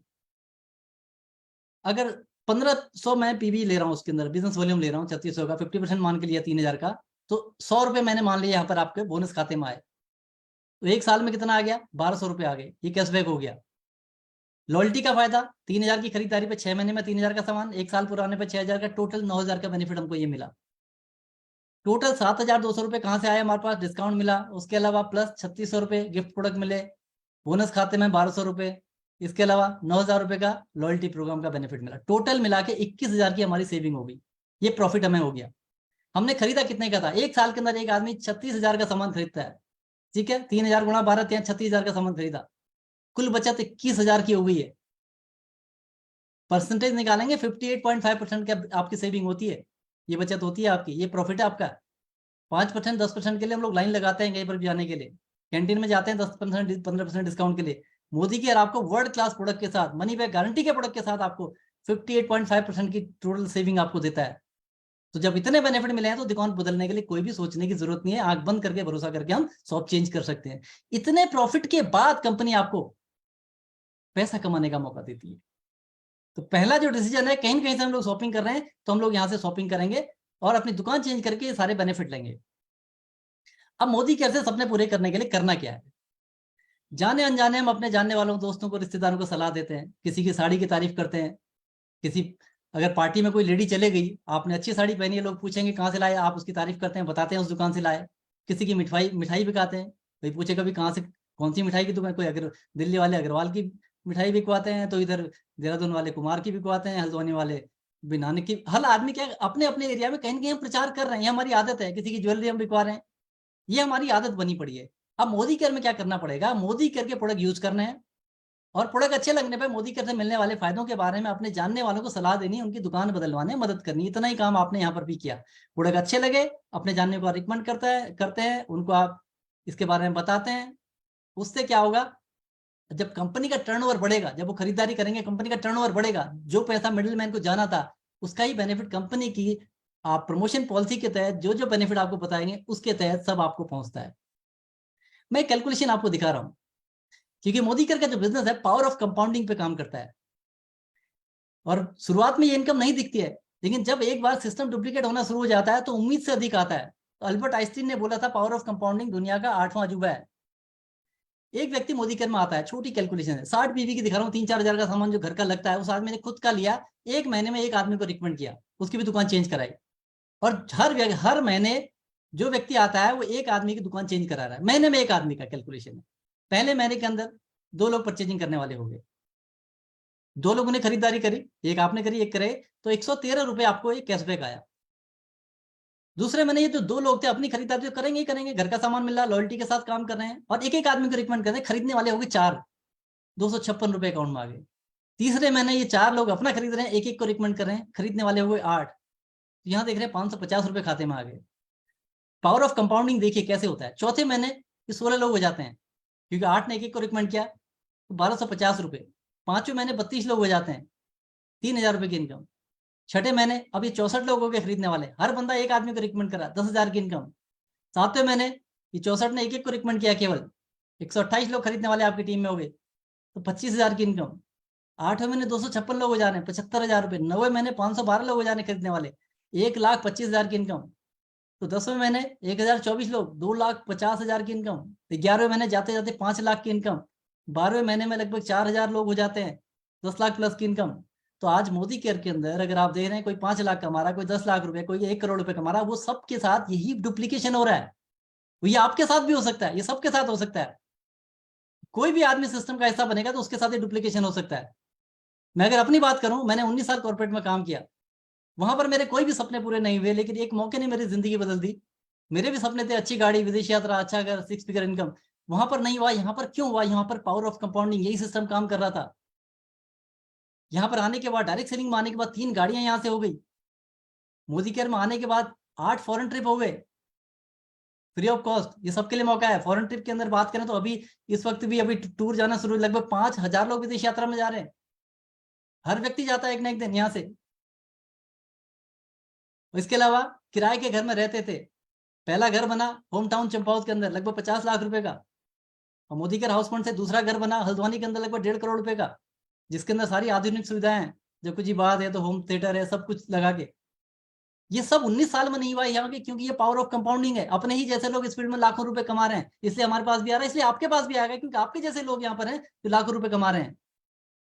अगर 1,500 मैं पीवी ले रहा हूँ, उसके अंदर बिजनेस वॉल्यूम ले रहा हूँ 3600 का, 50% मान के लिया 3,000 का, तो 100 रुपए मैंने मान लिया यहाँ पर आपके बोनस खाते में आए, तो एक साल में कितना आ गया, 1,200 रुपए आ गए, ये कैशबैक हो गया। लॉयल्टी का फायदा, 3,000 की खरीदारी पे 6 महीने में 3,000 का सामान, एक साल पुराने पे 6,000 का, टोटल 9,000 का बेनिफिट हमको ये मिला। टोटल 7,200 रुपए कहाँ से आए हमारे पास, डिस्काउंट मिला, उसके अलावा प्लस 3,600 रुपए गिफ्ट प्रोडक्ट मिले, बोनस खाते में 1,200 रुपए, इसके अलावा 9,000 रुपए का लॉयल्टी प्रोग्राम का बेनिफिट मिला। टोटल मिला के 21,000 की हमारी सेविंग हो गई। ये प्रॉफिट हमें हो गया। हमने खरीदा कितने का था, एक साल के अंदर एक आदमी 36,000 का सामान खरीदता है, ठीक है, 3,000 गुणा 12, 36,000 का सामान खरीदा, कुल बचत 21,000 की हो गई है। परसेंटेज निकालेंगे, 58.5% का आपकी सेविंग होती है, ये बचत होती है आपकी, ये प्रॉफिट है आपका। 5%, 10% के लिए हम लोग लाइन लगाते हैं कहीं पर भी जाने के लिए, कैंटीन में जाते हैं 10%, 15% डिस्काउंट के लिए। मोदी केयर आपको वर्ल्ड क्लास प्रोडक्ट के साथ, मनी बैक गारंटी के प्रोडक्ट के साथ आपको 58.5% की टोटल सेविंग आपको देता है। तो तो जब इतने बेनिफिट मिले हैं तो दुकान बदलने के लिए कोई भी सोचने की जरूरत नहीं है, आंख बंद करके भरोसा करके हम शॉप चेंज कर सकते हैं। इतने प्रॉफिट के बाद कंपनी आपको पैसा कमाने का मौका देती है। तो पहला जो डिसीजन है, कहीं ना कहीं से हम लोग शॉपिंग कर रहे हैं तो हम लोग यहाँ से शॉपिंग करेंगे और अपनी दुकान चेंज करके ये सारे बेनिफिट लेंगे। अब मोदी केयर से सपने पूरे करने के लिए करना क्या है? जाने अनजाने हम अपने जानने वालों, दोस्तों को, रिश्तेदारों को सलाह देते हैं, किसी की साड़ी की तारीफ करते हैं, किसी अगर पार्टी में कोई लेडी चले गई, आपने अच्छी साड़ी पहनी है, लोग पूछेंगे कहाँ से लाए, आप उसकी तारीफ करते हैं, बताते हैं उस दुकान से लाए। किसी की मिठाई बिकाते हैं, कोई पूछे कभी कहाँ से, कौन सी मिठाई की दुकान, कोई अगर दिल्ली वाले अग्रवाल की मिठाई बिकवाते हैं, तो इधर देहरादून वाले कुमार की बिकवाते हैं, हल्द्वानी वाले बिनाने की। हर आदमी क्या अपने अपने एरिया में कहीं ना कहीं हम प्रचार कर रहे हैं, ये हमारी आदत है। किसी की ज्वेलरी हम बिकवा रहे हैं, ये हमारी आदत बनी पड़ी है। अब मोदी केयर में क्या करना पड़ेगा? मोदी केयर के प्रोडक्ट यूज करने हैं और प्रोडक्ट अच्छे लगने पे मोदी केयर से मिलने वाले फायदों के बारे में अपने जानने वालों को सलाह देनी, उनकी दुकान बदलवाने मदद करनी। इतना ही काम आपने यहाँ पर भी किया। प्रोडक्ट अच्छे लगे, अपने जानने को रिकमेंड करते हैं, उनको आप इसके बारे में बताते हैं। उससे क्या होगा? जब कंपनी का टर्नओवर बढ़ेगा, जब वो खरीदारी करेंगे, कंपनी का टर्नओवर बढ़ेगा, जो पैसा मिडिलमैन को जाना था उसका ही बेनिफिट कंपनी की आप प्रमोशन पॉलिसी के तहत जो जो बेनिफिट आपको बताएंगे उसके तहत सब आपको पहुंचता है। मैं कैलकुलेशन आपको दिखा रहा हूं, क्योंकि मोदी केयर का जो बिजनेस है पावर ऑफ कंपाउंडिंग पे काम करता है। और शुरुआत में ये इनकम नहीं दिखती है, लेकिन जब एक बार सिस्टम डुप्लीकेट होना शुरू हो जाता है तो उम्मीद से अधिक आता है। तो अल्बर्ट आइंस्टीन ने बोला था पावर ऑफ कंपाउंडिंग दुनिया का 8वां अजूबा है। एक व्यक्ति मोदी केयर में आता है, छोटी कैलकुलेशन है, 60 बीवी की दिखा रहा हूँ, 3-4 हजार का सामान जो घर का लगता है, उस आदमी ने खुद का लिया, एक महीने में एक आदमी को रिकमेंड किया, उसकी भी दुकान चेंज कराई। और हर महीने जो व्यक्ति आता है वो एक आदमी की दुकान चेंज करा रहा है, महीने में एक आदमी का कैलकुलेशन है। पहले महीने के अंदर 2 लोग परचेजिंग करने वाले हो गए, 2 लोगों ने खरीदारी करी, एक आपने करी, एक करे, तो 113 रुपए आपको एक कैशबैक आया। दूसरे महीने ये जो 2 लोग थे अपनी खरीदारी तो करेंगे ही करेंगे, घर का सामान मिल रहा, लॉयल्टी के साथ काम कर रहे हैं, और एक एक आदमी को रिकमेंड कर रहे हैं, खरीदने वाले हो गए 4, 256 रुपए अकाउंट में आ गए। तीसरे महीने ये 4 लोग अपना खरीद रहे हैं, एक एक को रिकमेंड कर रहे हैं, खरीदने वाले हो गए 8, यहाँ देख रहे हैं 550 रुपए खाते में आ गए। पावर ऑफ कंपाउंडिंग देखिए कैसे होता है। चौथे महीने ये 16 लोग हो जाते हैं, क्योंकि 8 ने एक एक को रिकमेंड किया, तो 1250 रुपए। 5वें महीने 32 लोग हो जाते हैं, 3000 रुपए की इनकम। छठे महीने अभी 64 लोग हो गए खरीदने वाले, हर बंदा एक आदमी को रिकमेंड करा, 10,000 की इनकम। 7वें महीने ये 64 ने एक एक को रिकमेंड किया, केवल 128 लोग खरीदने वाले आपकी टीम में हो गए, तो 25,000 की इनकम। 8वें महीने 256 लोग हो जा रहे हैं, 75,000 रुपए। 9वें महीने 512 लोग हो जा रहे हैं खरीदने वाले, 1,25,000 की इनकम। तो 10वें महीने 1,024 लोग, 2,50,000 की इनकम। 11वें महीने जाते जाते 5 लाख की इनकम। 12वें महीने में लगभग 4,000 लोग हो जाते हैं, 10 लाख प्लस की इनकम। तो आज मोदी केयर के अंदर अगर आप देख रहे हैं, कोई 5 लाख कमा रहा है, कोई 10 लाख रुपए, कोई 1 करोड़ रुपए कमा रहा है, वो सबके साथ यही डुप्लीकेशन हो रहा है। ये आपके साथ भी हो सकता है, ये सबके साथ हो सकता है। कोई भी आदमी सिस्टम का हिस्सा बनेगा तो उसके साथ ही डुप्लीकेशन हो सकता है। मैं अगर अपनी बात करूं, मैंने 19 साल कॉर्पोरेट में काम किया, वहां पर मेरे कोई भी सपने पूरे नहीं हुए, लेकिन एक मौके ने मेरी जिंदगी बदल दी। मेरे भी सपने थे, अच्छी गाड़ी, विदेश यात्रा, अच्छा घर, 6 फिगर इनकम, वहां पर नहीं हुआ। यहाँ पर क्यों हुआ? यहाँ पर पावर ऑफ कंपाउंडिंग, यही सिस्टम काम कर रहा था। यहाँ पर आने के बाद, डायरेक्ट सेलिंग में आने के बाद 3 गाड़ियां यहाँ से हो गई। मोदी केयर में आने के बाद 8 फॉरेन ट्रिप हो गए फ्री ऑफ कॉस्ट। ये सबके लिए मौका है। फॉरेन ट्रिप के अंदर बात करें तो अभी इस वक्त भी अभी टूर जाना शुरू, लगभग 5,000 लोग विदेश यात्रा में जा रहे हैं। हर व्यक्ति जाता है एक ना एक दिन यहाँ से। इसके अलावा किराए के घर में रहते थे, पहला घर बना होम टाउन चंपावत के अंदर लगभग 50 लाख रुपए का, और मोदी केयर हाउस फंड से दूसरा घर बना हल्द्वानी के अंदर लगभग 1.5 करोड़ रुपए का, जिसके अंदर सारी आधुनिक सुविधाएं हैं, जो कुछ ही बात है तो होम थिएटर है, सब कुछ लगा के। ये सब 19 साल में नहीं हुआ यहाँ के, क्योंकि ये पावर ऑफ कंपाउंडिंग है। अपने ही जैसे लोग इस फील्ड में लाखों रुपए कमा रहे हैं, इसलिए हमारे पास भी आ रहा है, इसलिए आपके पास भी आएगा, क्योंकि आपके जैसे लोग यहाँ पर हैं जो लाखों रुपए कमा रहे हैं।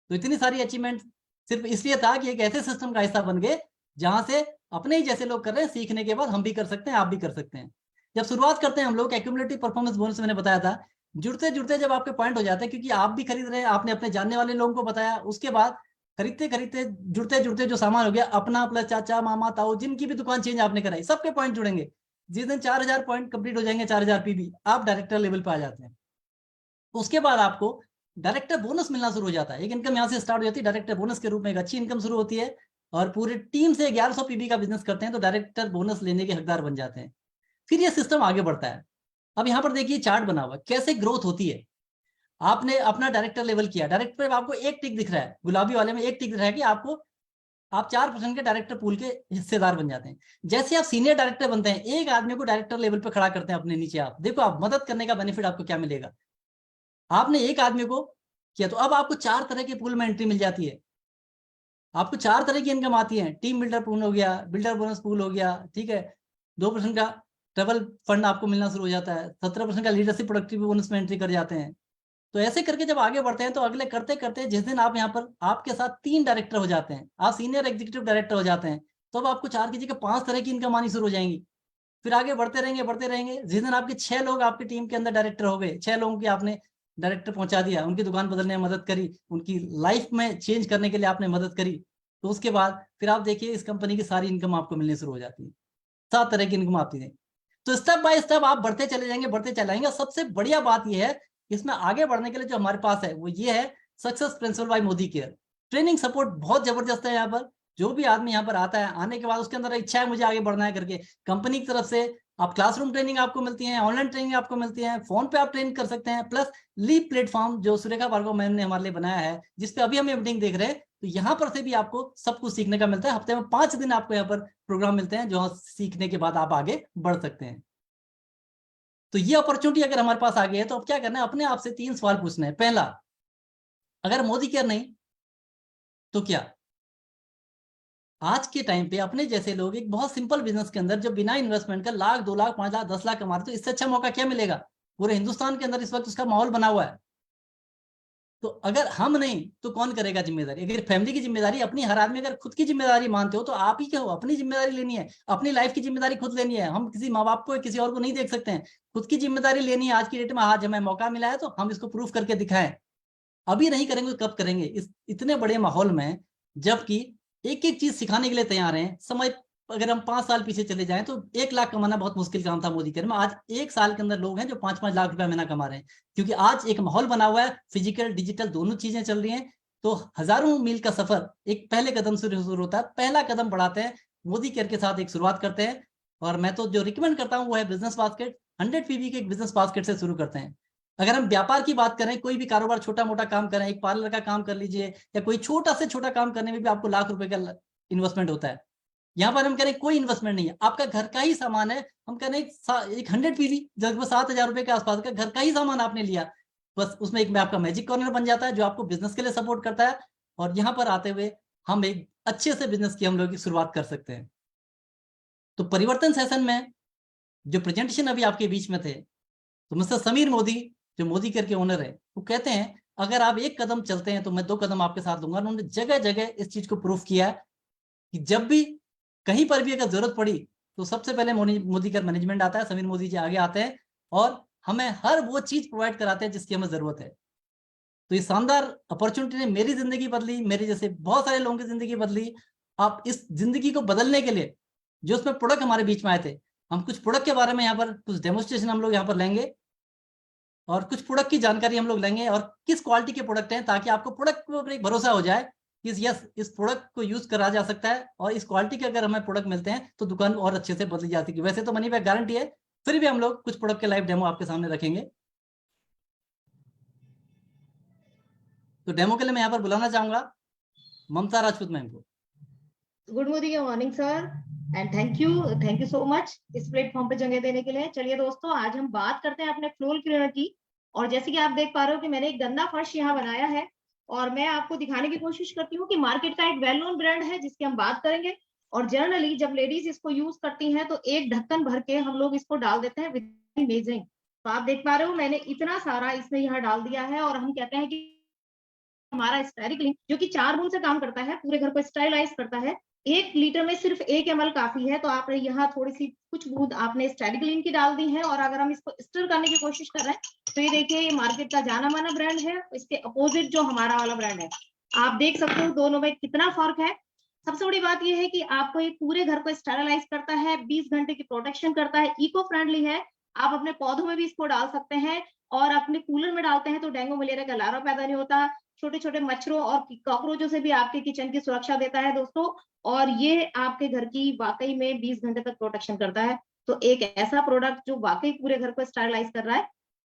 तो इतनी सारी अचीवमेंट सिर्फ इसलिए था कि एक ऐसे सिस्टम का हिस्सा बन गए जहां से अपने ही जैसे लोग कर रहे हैं, सीखने के बाद हम भी कर सकते हैं, आप भी कर सकते हैं। जब शुरुआत करते हैं हम लोग, एक्यूमुलेटिव परफॉर्मेंस बोनस मैंने बताया था, जुड़ते जुड़ते जब आपके पॉइंट हो जाते हैं, क्योंकि आप भी खरीद रहे हैं, आपने अपने जानने वाले लोगों को बताया, उसके बाद खरीदते खरीदते जुड़ते जुड़ते जो सामान हो गया, अपना प्लस चाचा मामा ताऊ जिनकी भी दुकान चेंज आपने कराई, सबके पॉइंट जुड़ेंगे। जिस दिन 4,000 पॉइंट कंप्लीट हो जाएंगे, 4,000 पीबी, आप डायरेक्टर लेवल पे आ जाते हैं। उसके बाद आपको डायरेक्टर बोनस मिलना शुरू हो जाता है। एक इनकम यहाँ से स्टार्ट हो जाती है डायरेक्टर बोनस के रूप में, एक अच्छी इनकम शुरू होती है, और पूरी टीम से 1100 पीबी का बिजनेस करते हैं तो डायरेक्टर बोनस लेने के हकदार बन जाते हैं। फिर ये सिस्टम आगे बढ़ता है। अब यहाँ पर देखिए चार्ट बना हुआ, कैसे ग्रोथ होती है। आपने अपना डायरेक्टर लेवल किया, डायरेक्टर पे आपको एक टिक दिख रहा है, गुलाबी वाले में एक टिक दिख रहा है कि आपको आप 4% के डायरेक्टर पूल के हिस्सेदार बन जाते हैं। जैसे आप सीनियर डायरेक्टर बनते हैं, एक आदमी को डायरेक्टर लेवल पे खड़ा करते हैं अपने नीचे, आप देखो आप मदद करने का बेनिफिट आपको क्या मिलेगा। आपने एक आदमी को किया तो अब आपको 4 तरह के पूल में एंट्री मिल जाती है, आपको 4 तरह की इनकम आती है। टीम बिल्डर पूल हो गया, बिल्डर बोनस पूल हो गया, ठीक है, 2% का ट्रेवल फंड आपको मिलना शुरू हो जाता है, 17% का लीडरशिप प्रोडक्टिविटी बोनस में एंट्री कर जाते हैं। तो ऐसे करके जब आगे बढ़ते हैं तो अगले करते करते जिस दिन आप यहाँ पर आपके साथ 3 डायरेक्टर हो जाते हैं, आप सीनियर एग्जीक्यूटिव डायरेक्टर हो जाते हैं, तो अब आपको 4 की जगह 5 तरह की इनकम आनी शुरू हो जाएंगी। फिर आगे बढ़ते रहेंगे। जिस दिन आपके 6 लोग आपकी टीम के अंदर डायरेक्टर हो गए, 6 लोगों की आपने डायरेक्टर पहुंचा दिया, उनकी दुकान बदलने में मदद करी, उनकी लाइफ में चेंज करने के लिए आपने मदद करी, तो उसके बाद फिर आप देखिए इस कंपनी की सारी इनकम आपको मिलनी शुरू हो जाती है, 7 तरह की इनकम आती है। तो स्टेप बाय स्टेप आप बढ़ते चले जाएंगे। सबसे बढ़िया बात यह है, इसमें आगे बढ़ने के लिए जो हमारे पास है वो ये है, success principal bye Modi care. Training support बहुत जबरदस्त है। यहाँ पर जो भी आदमी यहाँ पर आता है, आने के बाद उसके अंदर इच्छा है मुझे आगे बढ़ना है करके, कंपनी की तरफ से आप क्लासरूम ट्रेनिंग आपको मिलती है, ऑनलाइन ट्रेनिंग आपको मिलती है, फोन पे आप ट्रेन कर सकते हैं, प्लस लीप प्लेटफॉर्म जो सुरेखा भार्गव मैम ने हमारे लिए बनाया है, जिसपे अभी हम मीटिंग देख रहे हैं, तो यहाँ पर से भी आपको सब कुछ सीखने का मिलता है। हफ्ते में 5 दिन आपको यहाँ पर प्रोग्राम मिलते हैं, जो सीखने के बाद आप आगे बढ़ सकते हैं। तो ये अपॉर्चुनिटी अगर हमारे पास आ गई है तो अब क्या करना है, अपने आप से 3 सवाल पूछना है। पहला, अगर मोदी केयर नहीं तो क्या? आज के टाइम पे अपने जैसे लोग एक बहुत सिंपल बिजनेस के अंदर जो बिना इन्वेस्टमेंट का 1 लाख 2 लाख 5 लाख 10 लाख कमा रहे, तो इससे अच्छा मौका क्या मिलेगा? पूरे हिंदुस्तान के अंदर इस वक्त उसका माहौल बना हुआ है। तो अगर हम नहीं तो कौन करेगा जिम्मेदारी? अगर फैमिली की जिम्मेदारी अपनी, हर आदमी अगर खुद की जिम्मेदारी मानते हो तो आप ही क्या हो, अपनी जिम्मेदारी लेनी है, अपनी लाइफ की जिम्मेदारी खुद लेनी है। हम किसी माँ बाप को किसी और को नहीं देख सकते हैं, खुद की जिम्मेदारी लेनी है। आज की डेट में आज हमें मौका मिला है तो हम इसको प्रूफ करके दिखाएं। अभी नहीं करेंगे तो कब करेंगे? इस इतने बड़े माहौल में, जबकि एक एक चीज सिखाने के लिए तैयार हैं। समय अगर हम 5 साल पीछे चले जाएं तो 1 लाख कमाना बहुत मुश्किल काम था मोदी केयर में। आज 1 साल के अंदर लोग हैं जो 5-5 लाख रुपया महीना कमा रहे हैं, क्योंकि आज एक माहौल बना हुआ है, फिजिकल डिजिटल दोनों चीजें चल रही हैं। तो हजारों मील का सफर एक पहले कदम से शुरू होता है। पहला कदम बढ़ाते हैं, मोदी केयर के साथ एक शुरुआत करते हैं। और मैं तो जो रिकमेंड करता हूँ वो है बिजनेस बास्केट। 100 पीवी के एक बिजनेस बास्केट से शुरू करते हैं। अगर हम व्यापार की बात करें, कोई भी कारोबार छोटा मोटा काम करें, एक पार्लर का काम कर लीजिए, या कोई छोटा से छोटा काम करने में भी आपको लाख रुपए का इन्वेस्टमेंट होता है। यहाँ पर हम कह रहे हैं कोई इन्वेस्टमेंट नहीं है, आपका घर का ही सामान है। हम कह रहे हैं एक 100 पीवी लगभग 7,000 रुपए के आसपास का घर का ही सामान आपने लिया, बस उसमें एक में आपका मैजिक कॉर्नर बन जाता है जो आपको बिजनेस के लिए सपोर्ट करता है। और यहाँ पर आते हुए हम एक अच्छे से बिजनेस की हम लोग की शुरुआत कर सकते हैं। तो परिवर्तन सेशन में जो प्रेजेंटेशन अभी आपके बीच में थे, तो मिस्टर समीर मोदी जो मोदी केयर के ओनर है, वो कहते हैं अगर आप 1 कदम चलते हैं तो मैं 2 कदम आपके साथ लूंगा। उन्होंने जगह जगह इस चीज को प्रूफ किया है कि जब भी कहीं पर भी अगर जरूरत पड़ी तो सबसे पहले मोदी केयर मैनेजमेंट आता है, समीर मोदी जी आगे आते हैं और हमें हर वो चीज प्रोवाइड कराते हैं जिसकी हमें जरूरत है। तो ये शानदार अपॉर्चुनिटी ने मेरी जिंदगी बदली, मेरे जैसे बहुत सारे लोगों की जिंदगी बदली। आप इस जिंदगी को बदलने के लिए जो उसमें प्रोडक्ट हमारे बीच में आए थे, हम कुछ प्रोडक्ट के बारे में यहाँ पर कुछ डेमोस्ट्रेशन हम लोग यहाँ पर लेंगे और कुछ प्रोडक्ट की जानकारी हम लोग लेंगे और किस क्वालिटी के प्रोडक्ट हैं, ताकि आपको प्रोडक्ट के ऊपर एक भरोसा हो जाए कि यस इस प्रोडक्ट को यूज करा जा सकता है और इस क्वालिटी के अगर हमें प्रोडक्ट मिलते हैं तो दुकान और अच्छे से बदली जाती है। वैसे तो मनी बैक गारंटी है, फिर भी हम लोग कुछ प्रोडक्ट के लाइव डेमो आपके सामने रखेंगे। तो डेमो के लिए मैं यहाँ पर बुलाना चाहूंगा ममता राजपूत मैम को। Good morning sir and thank you so much इस प्लेटफॉर्म पे जगह देने के लिए। चलिए दोस्तों, आज हम बात करते हैं अपने फ्लोर क्लीनर की। और जैसे कि आप देख पा रहे हो कि मैंने एक गंदा फर्श यहाँ बनाया है और मैं आपको दिखाने की कोशिश करती हूँ कि मार्केट का एक वेल नोन ब्रांड है जिसकी हम बात करेंगे। और जनरली जब लेडीज इसको यूज करती हैं तो एक ढक्कन भर के हम लोग इसको डाल देते हैं विद मेजरिंग। तो आप देख पा रहे हो मैंने इतना सारा इसमें यहाँ डाल दिया है और हम कहते हैं कि हमारा स्टाइल क्लीन जो कि 4 बूंद से काम करता है, पूरे घर को स्टाइलाइज करता है। 1 लीटर में सिर्फ 1 ml काफी है। तो आपने यहाँ थोड़ी सी कुछ बूंद आपने स्टाइल क्लीन की डाल दी है। और अगर हम इसको स्टर करने की कोशिश कर रहे हैं तो ये देखिए ये मार्केट का जाना माना ब्रांड है, इसके अपोजिट जो हमारा वाला ब्रांड है। आप देख सकते हो दोनों में कितना फर्क है। सबसे बड़ी बात यह है कि आपको ये पूरे घर को स्टेरिलाइज करता है, 20 घंटे की प्रोटेक्शन करता है, इको फ्रेंडली है। आप अपने पौधों में भी इसको डाल सकते हैं और अपने कूलर में डालते हैं तो डेंगू मलेरिया का लार्वा पैदा नहीं होता। छोटे छोटे मच्छरों और कॉकरोचों से भी आपके किचन की सुरक्षा देता है दोस्तों। और ये आपके घर की वाकई में 20 घंटे तक प्रोटेक्शन करता है। तो एक ऐसा प्रोडक्ट जो वाकई पूरे घर को स्टेरिलाइज कर रहा है,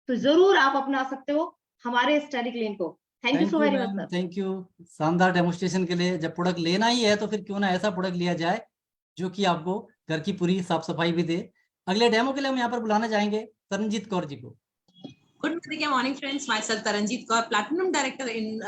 तो जरूर आप अपना सकते हो हमारे स्टेरिक्लीन को। Thank you so very much sir. Thank you शानदार डेमोस्ट्रेशन के लिए। जब प्रोडक्ट लेना ही है तो फिर क्यों ना ऐसा प्रोडक्ट लिया जाए जो कि आपको घर की पूरी साफ सफाई भी दे। अगले डेमो के लिए हम यहाँ पर बुलाना चाहेंगे तरनजीत कौर जी को। Good morning friends, myself Taranjeet Kaur, platinum director in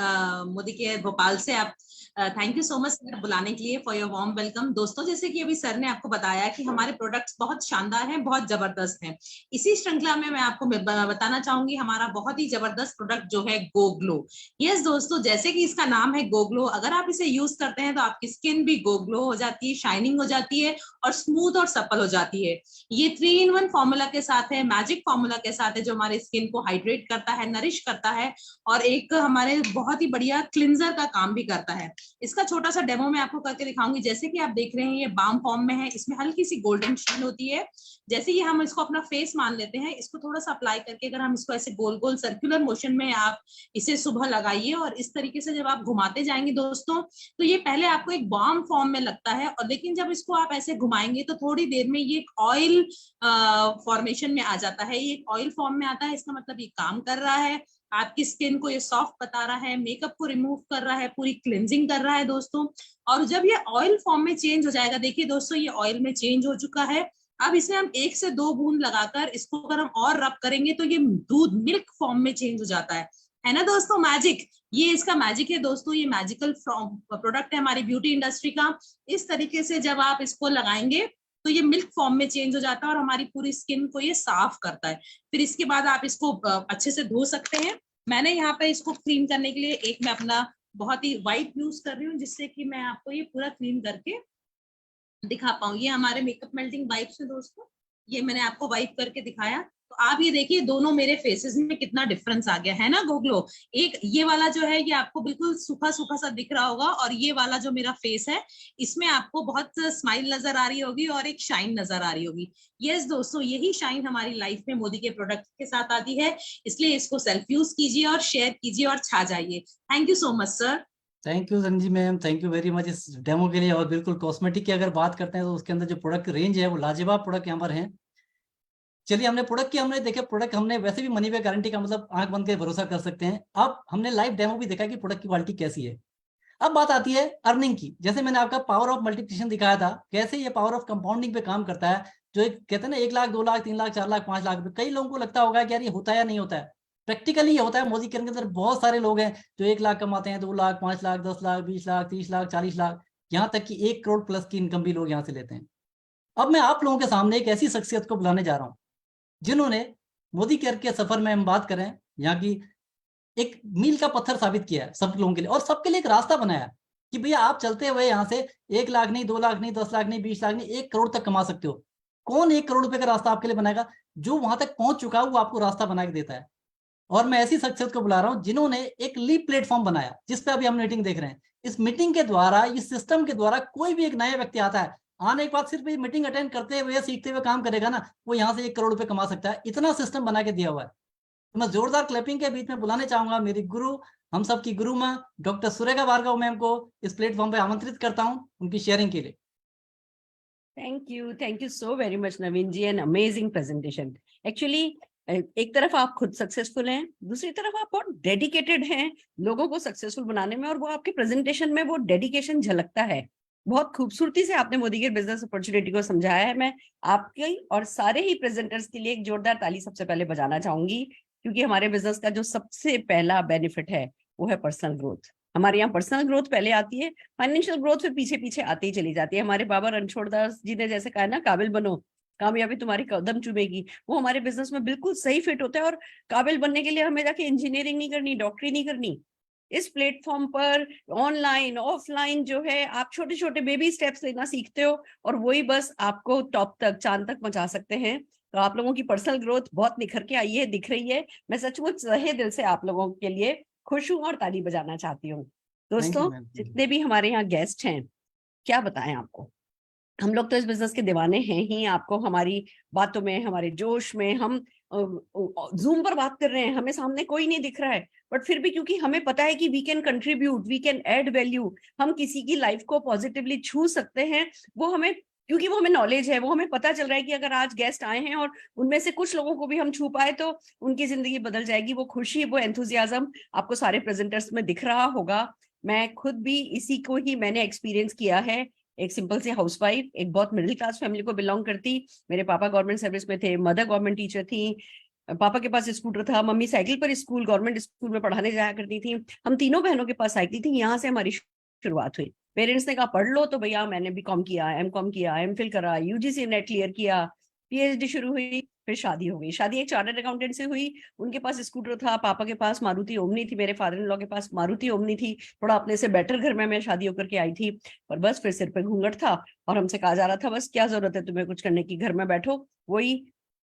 Modi care Bhopal से। आप thank you so much sir बुलाने के लिए, फॉर योर वार्म वेलकम। दोस्तों, जैसे कि अभी सर ने आपको बताया कि हमारे प्रोडक्ट्स बहुत शानदार हैं, बहुत जबरदस्त हैं। इसी श्रृंखला में मैं आपको बताना चाहूंगी हमारा बहुत ही जबरदस्त प्रोडक्ट जो है गो ग्लो। यस दोस्तों, जैसे कि इसका नाम है गो ग्लो, अगर आप इसे यूज करते हैं तो आपकी स्किन भी गो ग्लो हो जाती है, शाइनिंग हो जाती है और स्मूथ और सप्पल हो जाती है। ये 3-in-1 फॉर्मूला के साथ है, मैजिक फॉर्मूला के साथ है, जो हमारे स्किन को हाइड्रेट करता है, नरिश करता है और एक हमारे बहुत ही बढ़िया क्लिंजर का काम भी करता है। इसका छोटा सा डेमो मैं आपको करके दिखाऊंगी। जैसे कि आप देख रहे हैं ये बाम फॉर्म में है, इसमें हल्की सी गोल्डन शीन होती है। जैसे ही हम इसको अपना फेस मान लेते हैं, इसको थोड़ा सा अप्लाई करके अगर हम इसको ऐसे गोल गोल सर्कुलर मोशन में आप इसे सुबह लगाइए और इस तरीके से जब आप घुमाते जाएंगे दोस्तों, तो ये पहले आपको एक बाम फॉर्म में लगता है, और लेकिन जब इसको आप ऐसे घुमाएंगे तो थोड़ी देर में ये ऑयल फॉर्मेशन में आ जाता है। ये ऑयल फॉर्म में आता है, इसका मतलब ये काम कर रहा है, आपकी स्किन को ये सॉफ्ट बता रहा है, मेकअप को रिमूव कर रहा है, पूरी क्लिनजिंग कर रहा है दोस्तों। और जब ये ऑयल फॉर्म में चेंज हो जाएगा, देखिए दोस्तों ये ऑयल में चेंज हो चुका है। अब इसमें हम 1 से 2 बूंद लगाकर इसको अगर हम और रब करेंगे तो ये दूध मिल्क फॉर्म में चेंज हो जाता है ना दोस्तों। मैजिक, ये इसका मैजिक है दोस्तों, ये मैजिकल प्रोडक्ट है हमारी ब्यूटी इंडस्ट्री का। इस तरीके से जब आप इसको लगाएंगे तो ये मिल्क फॉर्म में चेंज हो जाता है और हमारी पूरी स्किन को ये साफ करता है। फिर इसके बाद आप इसको अच्छे से धो सकते हैं। मैंने यहाँ पे इसको क्लीन करने के लिए एक मैं अपना बहुत ही वाइप यूज कर रही हूँ, जिससे कि मैं आपको ये पूरा क्लीन करके दिखा पाऊँ। ये हमारे मेकअप मेल्टिंग वाइप्स है दोस्तों, ये मैंने आपको वाइप करके दिखाया। तो आप ये देखिए दोनों मेरे फेसेस में कितना डिफरेंस आ गया है ना गो ग्लो। एक ये वाला जो है ये आपको बिल्कुल सूखा सूखा सा दिख रहा होगा, और ये वाला जो मेरा फेस है इसमें आपको बहुत स्माइल नजर आ रही होगी और एक शाइन नजर आ रही होगी। यस दोस्तों, यही शाइन हमारी लाइफ में मोदी के प्रोडक्ट के साथ आती है, इसलिए इसको सेल्फ यूज कीजिए और शेयर कीजिए और छा जाइए। Thank you so much sir. Thank you Sanji ma'am, thank you very much इस डेमो के लिए। और बिल्कुल कॉस्मेटिक की अगर बात करते हैं तो उसके अंदर जो प्रोडक्ट रेंज है वो लाजवाब प्रोडक्ट यहाँ पर है। चलिए, हमने प्रोडक्ट की हमने देखे, प्रोडक्ट हमने वैसे भी मनी बैक गारंटी का मतलब आंख बंद के भरोसा कर सकते हैं। अब हमने लाइव डेमो भी देखा कि प्रोडक्ट की क्वालिटी कैसी है। अब बात आती है अर्निंग की। जैसे मैंने आपका पावर ऑफ मल्टीप्लिकेशन दिखाया था, कैसे ये पावर ऑफ कंपाउंडिंग पे काम करता है। जो एक कहते हैं ना 1 लाख 2 लाख 3 लाख 4 लाख 5 लाख रुपए, कई लोगों को लगता होगा कि यार ये होता है या नहीं होता है। प्रैक्टिकली ये होता है। मोदी केयर के अंदर बहुत सारे लोग हैं जो 1 लाख कमाते हैं, 2 लाख 5 लाख 10 लाख 20 लाख 30 लाख 40 लाख, यहाँ तक कि 1 करोड़ प्लस की इनकम भी लोग यहाँ से लेते हैं। अब मैं आप लोगों के सामने एक ऐसी शख्सियत को बुलाने जा रहा हूँ जिन्होंने मोदी केयर के सफर में हम बात करें यहाँ की एक मील का पत्थर साबित किया है सब लोगों के लिए, और सबके लिए एक रास्ता बनाया कि भैया आप चलते हुए यहाँ से 1 लाख नहीं 2 लाख नहीं 10 लाख नहीं 20 लाख नहीं 1 करोड़ तक कमा सकते हो। कौन 1 करोड़ रुपए का रास्ता आपके लिए बनाएगा? जो वहां तक पहुंच चुका है वो आपको रास्ता बना के देता है। और मैं ऐसी शख्सियत को बुला रहा हूँ जिन्होंने एक लीप प्लेटफॉर्म बनाया, जिसपे अभी हम मीटिंग देख रहे हैं। इस मीटिंग के द्वारा, इस सिस्टम के द्वारा कोई भी एक नया व्यक्ति आता है, आने के बाद सिर्फ ये मीटिंग अटेंड करते हुए सीखते हुए काम करेगा ना, वो यहाँ से 1 करोड़ रुपए कमा सकता है। इतना सिस्टम बना के दिया हुआ है। तो मैं जोरदार क्लैपिंग के बीच में बुलाने चाहूंगा मेरी गुरु, हम सब की गुरु माँ डॉक्टर सुरेखा भार्गव मैम को इस प्लेटफॉर्म पे आमंत्रित करता हूँ उनकी शेयरिंग के लिए। Thank you so very much Naveen ji, an amazing presentation. Actually एक तरफ आप खुद सक्सेसफुल हैं, दूसरी तरफ आप बहुत डेडिकेटेड हैं लोगों को सक्सेसफुल बनाने में, और वो आपके प्रेजेंटेशन में वो डेडिकेशन झलकता है। बहुत खूबसूरती से आपने मोदी केयर बिजनेस अपॉर्चुनिटी को समझाया है। मैं आपके और सारे ही प्रेजेंटर्स के लिए एक जोरदार ताली सबसे पहले बजाना चाहूंगी, क्योंकि हमारे बिजनेस का जो सबसे पहला बेनिफिट है वो है पर्सनल ग्रोथ। हमारे यहाँ पर्सनल ग्रोथ पहले आती है, फाइनेंशियल ग्रोथ फिर पीछे पीछे आती ही चली जाती है। हमारे बाबा रणछोड़ दास जी ने जैसे कहा ना, काबिल बनो कामयाबी तुम्हारी कदम चूमेगी, वो हमारे बिजनेस में बिल्कुल सही फिट होता है। और काबिल बनने के लिए हमें जाके इंजीनियरिंग नहीं करनी, डॉक्टरी नहीं करनी। इस प्लेटफॉर्म पर ऑनलाइन ऑफलाइन जो है आप छोटे छोटे बेबी स्टेप्स लेना सीखते हो, और वही बस आपको टॉप तक, चांद तक पहुंचा सकते हैं। तो आप लोगों की पर्सनल ग्रोथ बहुत निखर के आई है, दिख रही है। मैं सचमुच सहे दिल से आप लोगों के लिए खुश हूँ और ताली बजाना चाहती हूँ। दोस्तों, जितने भी हमारे यहाँ गेस्ट हैं, क्या बताएं आपको, हम लोग तो इस बिजनेस के दीवाने हैं ही। आपको हमारी बातों में, हमारे जोश में, हम जूम पर बात कर रहे हैं, हमें सामने कोई नहीं दिख रहा है, बट फिर भी क्योंकि हमें पता है कि we can contribute, we can add value, हम किसी की लाइफ को पॉजिटिवली छू सकते हैं, वो हमें क्योंकि वो हमें नॉलेज है, वो हमें पता चल रहा है कि अगर आज गेस्ट आए हैं और उनमें से कुछ लोगों को भी हम छू पाए तो उनकी जिंदगी बदल जाएगी। वो खुशी, वो एंथुजियाज्म आपको सारे प्रेजेंटर्स में दिख रहा होगा। मैं खुद भी इसी को ही मैंने एक्सपीरियंस किया है। एक सिंपल सी हाउसवाइफ, एक बहुत मिडिल क्लास फैमिली को बिलोंग करती। मेरे पापा गवर्नमेंट सर्विस में थे, मदर गवर्नमेंट टीचर थी, पापा के पास स्कूटर था, मम्मी साइकिल पर स्कूल, गवर्नमेंट स्कूल में पढ़ाने जाया करती थी। हम तीनों बहनों के पास साइकिल थी। यहाँ से हमारी शुरुआत हुई। पेरेंट्स ने कहा पढ़ लो, तो भैया मैंने बीकॉम किया, एमकॉम किया, एमफिल करा, यूजीसी नेट क्लियर किया, पीएचडी शुरू हुई, फिर शादी हो गई। शादी एक चार्टर्ड अकाउंटेंट से हुई। उनके पास स्कूटर था, पापा के पास मारुति ओमनी थी, मेरे फादर इन लॉ के पास मारुति ओमनी थी। थोड़ा अपने से बेटर घर में मैं शादी होकर के आई थी, पर बस फिर सिर पे घूंघट था और हमसे कहा जा रहा था बस क्या जरूरत है तुम्हें कुछ करने की, घर में बैठो। वही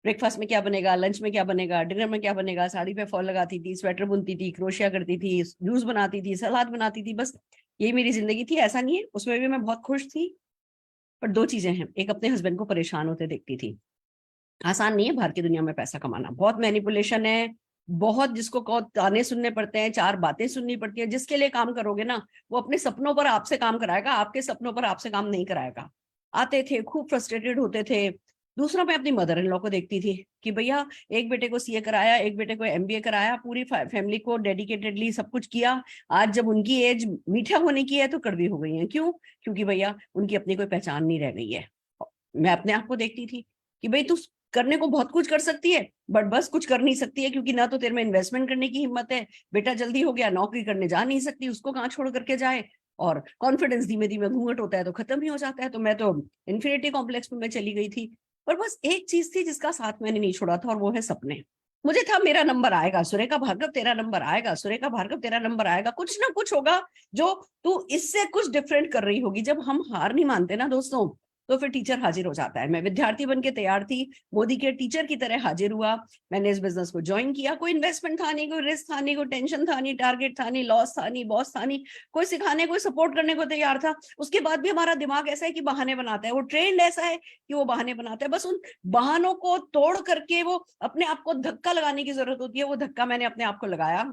ब्रेकफास्ट में क्या बनेगा, लंच में क्या बनेगा, डिनर में क्या बनेगा, साड़ी पे फॉल लगाती थी, स्वेटर बुनती थी, क्रोशिया करती थी, जूस बनाती थी, सलाद बनाती थी, बस यही मेरी जिंदगी थी। ऐसा नहीं है, उसमें भी मैं बहुत खुश थी। पर दो चीजें हैं, एक अपने हस्बैंड को परेशान होते देखती थी। आसान नहीं है बाहर की दुनिया में पैसा कमाना, बहुत मैनिपुलेशन है, बहुत जिसको ताने सुनने पड़ते हैं, चार बातें सुननी पड़ती है। जिसके लिए काम करोगे ना, वो अपने सपनों पर आपसे काम कराएगा, आपके सपनों पर आपसे काम नहीं कराएगा। आते थे, खूब फ्रस्ट्रेटेड होते थे। दूसरा, मैं अपनी मदर इन लॉ को देखती थी कि भैया एक बेटे को सीए कराया, एक बेटे को एमबीए कराया, पूरी फैमिली को डेडिकेटेडली सब कुछ किया। आज जब उनकी एज मीठा होने की है तो कड़वी हो गई है। क्यों? क्योंकि भैया उनकी अपनी कोई पहचान नहीं रह गई है। मैं अपने आप को देखती थी कि भाई तू करने को बहुत कुछ कर सकती है, बट बस कुछ कर नहीं सकती है, क्योंकि ना तो तेरे में इन्वेस्टमेंट करने की हिम्मत है, बेटा जल्दी हो गया, नौकरी करने जा नहीं सकती, उसको कहाँ छोड़ करके जाए, और कॉन्फिडेंस धीमे धीमे घूंघट होता है तो खत्म ही हो जाता है। तो मैं तो इन्फिनिटी कॉम्प्लेक्स में मैं चली गई थी। पर बस एक चीज थी जिसका साथ मैंने नहीं छोड़ा था, और वो है सपने। मुझे था मेरा नंबर आएगा, सुरेखा भार्गव तेरा नंबर आएगा, सुरेखा भार्गव तेरा नंबर आएगा, कुछ ना कुछ होगा जो तू इससे कुछ डिफरेंट कर रही होगी। जब हम हार नहीं मानते ना दोस्तों, तो फिर टीचर हाजिर हो जाता है। मैं विद्यार्थी बन के तैयार थी, मोदी के टीचर की तरह हाजिर हुआ। मैंने इस बिजनेस को ज्वाइन किया। कोई इन्वेस्टमेंट था नहीं, कोई रिस्क था नहीं, कोई टेंशन था नहीं, टारगेट था नहीं, लॉस था नहीं, बॉस था नहीं, कोई सिखाने कोई सपोर्ट करने को तैयार था। उसके बाद भी हमारा दिमाग ऐसा है कि बहाने बनाता है, वो ट्रेंड ऐसा है कि वो बहाने बनाता है। बस उन बहानों को तोड़ करके वो अपने आप को धक्का लगाने की जरूरत होती है। वो धक्का मैंने अपने आप को लगाया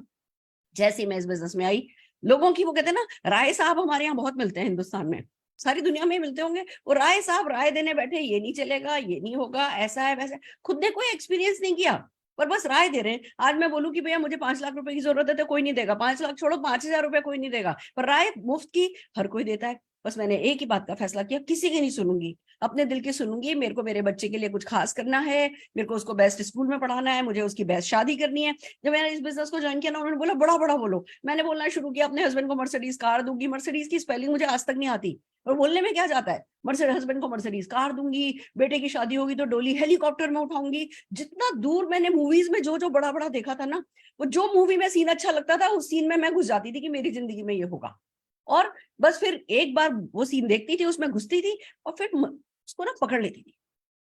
जैसे ही मैं इस बिजनेस में आई। लोगों की वो कहते हैं ना, राय साहब हमारे यहाँ बहुत मिलते हैं हिंदुस्तान में, सारी दुनिया में मिलते होंगे। वो राय साहब राय देने बैठे, ये नहीं चलेगा, ये नहीं होगा, ऐसा है वैसा है। खुद ने कोई एक्सपीरियंस नहीं किया, पर बस राय दे रहे हैं। आज मैं बोलूं कि भैया मुझे 5 लाख रुपए की जरूरत है, तो कोई नहीं देगा। 5 लाख छोड़ो, 5,000 रुपए कोई नहीं देगा, पर राय मुफ्त की हर कोई देता है। बस मैंने एक ही बात का फैसला किया, किसी की नहीं सुनूंगी, अपने दिल की सुनूंगी। मेरे को मेरे बच्चे के लिए कुछ खास करना है, मेरे को उसको बेस्ट स्कूल में पढ़ाना है, मुझे उसकी बेस्ट शादी करनी है। जब मैंने इस बिजनेस को ज्वाइन किया ना, उन्होंने बोला बड़ा बड़ा बोलो। मैंने बोलना शुरू किया, अपने हस्बैंड को मर्सिडीज कार दूंगी। मर्सिडीज की स्पेलिंग मुझे आज तक नहीं आती, और बोलने में क्या जाता है, हस्बैंड को मर्सिडीज कार दूंगी, बेटे की शादी होगी तो डोली हेलीकॉप्टर में उठाऊंगी। जितना दूर मैंने मूवीज में जो जो बड़ा बड़ा देखा था ना, वो जो मूवी में सीन अच्छा लगता था, उस सीन में मैं घुस जाती थी कि मेरी जिंदगी में ये होगा। और बस फिर एक बार वो सीन देखती थी, उसमें घुसती थी, और फिर उसको ना पकड़ लेती थी।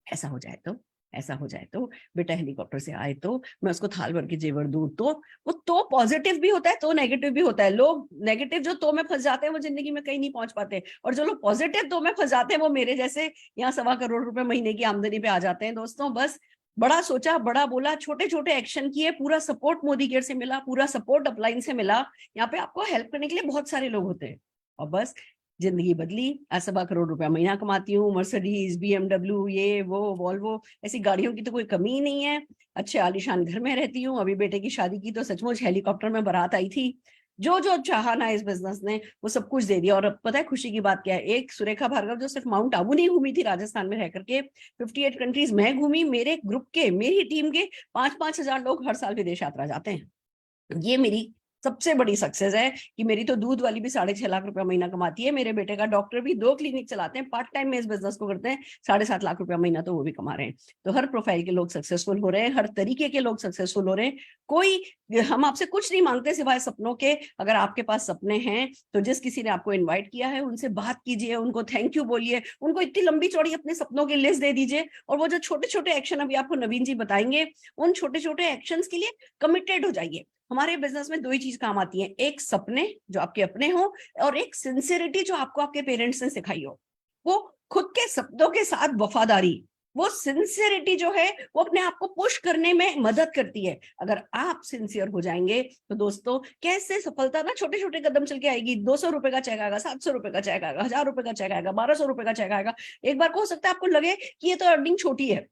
ऐसा हो जाए तो, ऐसा हो जाए तो, बेटा हेलीकॉप्टर से आए तो मैं उसको थाल भर के जेवर दूं तो। वो तो पॉजिटिव भी होता है तो नेगेटिव भी होता है। लोग नेगेटिव जो तो में फंस जाते हैं, वो जिंदगी में कहीं नहीं पहुंच पाते, और जो लोग पॉजिटिव तो में फंस जाते हैं, वो मेरे जैसे यहाँ 1.25 करोड़ रुपए महीने की आमदनी पे आ जाते हैं। दोस्तों बस बड़ा सोचा, बड़ा बोला, छोटे छोटे एक्शन किए, पूरा सपोर्ट मोदी केयर से मिला, पूरा सपोर्ट अपलाइन से मिला। यहाँ पे आपको हेल्प करने के लिए बहुत सारे लोग होते हैं, और बस जिंदगी बदली। आज 1.25 करोड़ रुपया महीना कमाती हूँ, मर्सिडीज, BMW, ये वो वॉल्वो, ऐसी गाड़ियों की तो कोई कमी ही नहीं है। अच्छे आलीशान घर में रहती हूँ। अभी बेटे की शादी की तो सचमुच हेलीकॉप्टर में बारात आई थी। जो जो चाहा ना इस बिजनेस ने, वो सब कुछ दे दिया। और अब पता है खुशी की बात क्या है, एक सुरेखा भार्गव जो सिर्फ माउंट आबू नहीं घूमी थी राजस्थान में रह करके, 58 कंट्रीज मैं घूमी। मेरे ग्रुप के, मेरी टीम के 5-5 हजार लोग हर साल विदेश यात्रा जाते हैं। ये मेरी सबसे बड़ी सक्सेस है कि मेरी तो दूध वाली भी 6.5 लाख रुपया महीना कमाती है। मेरे बेटे का डॉक्टर भी 2 क्लिनिक चलाते हैं, पार्ट टाइम में इस बिजनेस को करते हैं। 7.5 लाख रुपया महीना तो वो भी कमा रहे हैं। तो हर प्रोफाइल के लोग सक्सेसफुल हो रहे हैं, हर तरीके के लोग सक्सेसफुल हो रहे हैं। कोई, हम आपसे कुछ नहीं मांगते सिवाय सपनों के। अगर आपके पास सपने हैं तो जिस किसी ने आपको इन्वाइट किया है उनसे बात कीजिए, उनको थैंक यू बोलिए, उनको इतनी लंबी चौड़ी अपने सपनों की लिस्ट दे दीजिए। और वो जो छोटे छोटे एक्शन अभी आपको नवीन जी बताएंगे, उन छोटे छोटे एक्शन के लिए कमिटेड हो जाइए। हमारे बिजनेस में 2 ही चीज काम आती है, एक सपने जो आपके अपने हो, और एक सिंसियरिटी जो आपको आपके पेरेंट्स ने सिखाई हो। वो खुद के सपनों के साथ वफादारी, वो सिंसियरिटी जो है वो अपने आप को पुश करने में मदद करती है। अगर आप सिंसियर हो जाएंगे तो दोस्तों कैसे सफलता ना छोटे छोटे कदम चल के आएगी। 200 रुपए का चेक आएगा, 700 रुपए का चेक आएगा, 1000 रुपए का चेक आएगा, 1200 रुपए का चेक आएगा। एक बार को हो सकता है आपको लगे कि ये तो अर्निंग छोटी है,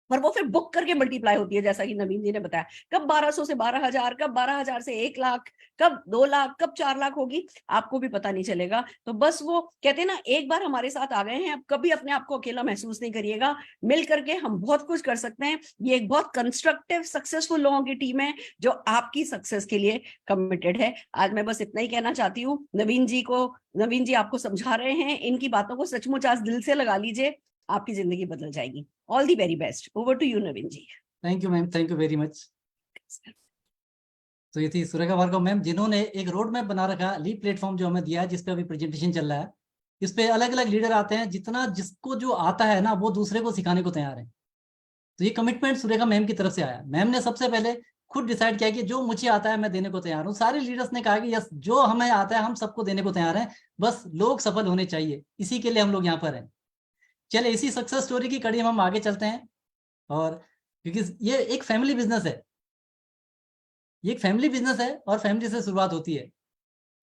पर वो फिर बुक करके मल्टीप्लाई होती है, जैसा कि नवीन जी ने बताया। कब 1200 से 12,000, कब 12,000 से 1 लाख, कब 2 लाख, कब 4 लाख होगी, आपको भी पता नहीं चलेगा। तो बस वो कहते हैं ना, एक बार हमारे साथ आ गए हैं, अब कभी अपने आप को अकेला महसूस नहीं करिएगा। मिल करके हम बहुत कुछ कर सकते हैं। ये एक बहुत कंस्ट्रक्टिव सक्सेसफुल लोगों की टीम है जो आपकी सक्सेस के लिए कमिटेड है। आज मैं बस इतना ही कहना चाहती हूँ। नवीन जी आपको समझा रहे हैं, इनकी बातों को सचमुच आज दिल से लगा लीजिए, आपकी जिंदगी बदल जाएगी। All the very best. Over to you Naveen ji. Thank you ma'am, thank you very much. तो ये थी सुरेखा भार्गव मैम, जिन्होंने एक रोड मैप बना रखा, लीड प्लेटफॉर्म जो हमें दिया है, जिसपे अभी प्रेजेंटेशन चल रहा है। इस पे अलग अलग लीडर आते हैं, जितना जिसको जो आता है ना वो दूसरे को सिखाने को तैयार है। तो ये कमिटमेंट सुरेखा मैम की तरफ से आया। मैम ने सबसे पहले खुद डिसाइड किया कि जो मुझे आता है मैं देने को तैयार हूँ। सारे लीडर्स ने कहा कि यस, जो हमें आता है हम सबको देने को तैयार हैं, बस लोग सफल होने चाहिए, इसी के लिए हम लोग यहाँ पर हैं। चले इसी सक्सेस स्टोरी की कड़ी में हम आगे चलते हैं। और क्योंकि ये एक फैमिली बिजनेस है, ये एक फैमिली बिजनेस है और फैमिली से शुरुआत होती है।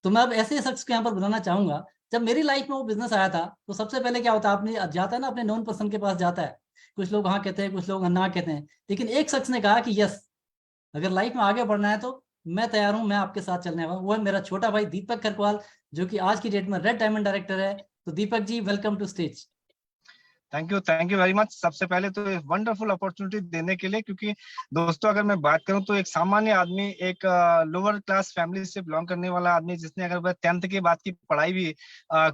तो मैं अब ऐसे शख्स को यहाँ पर बुलाना चाहूंगा। जब मेरी लाइफ में वो बिजनेस आया था तो सबसे पहले क्या होता है, आपने जाता है ना अपने नॉन पर्सन के पास जाता है, कुछ लोग हाँ कहते हैं, कुछ लोग ना कहते हैं, लेकिन एक शख्स ने कहा कि यस, अगर लाइफ में आगे बढ़ना है तो मैं तैयार हूँ, मैं आपके साथ चलने वाला हूँ। वो है मेरा छोटा भाई दीपक खरकवाल, जो कि आज की डेट में रेड डायमंड डायरेक्टर है। तो Deepak ji, welcome to stage. Thank you very much. सबसे पहले तो एक वंडरफुल अपॉर्चुनिटी देने के लिए, क्योंकि दोस्तों अगर मैं बात करूं तो एक सामान्य आदमी, एक लोअर क्लास फैमिली से बिलोंग करने वाला आदमी, जिसने अगर वह 10th के बाद की पढ़ाई भी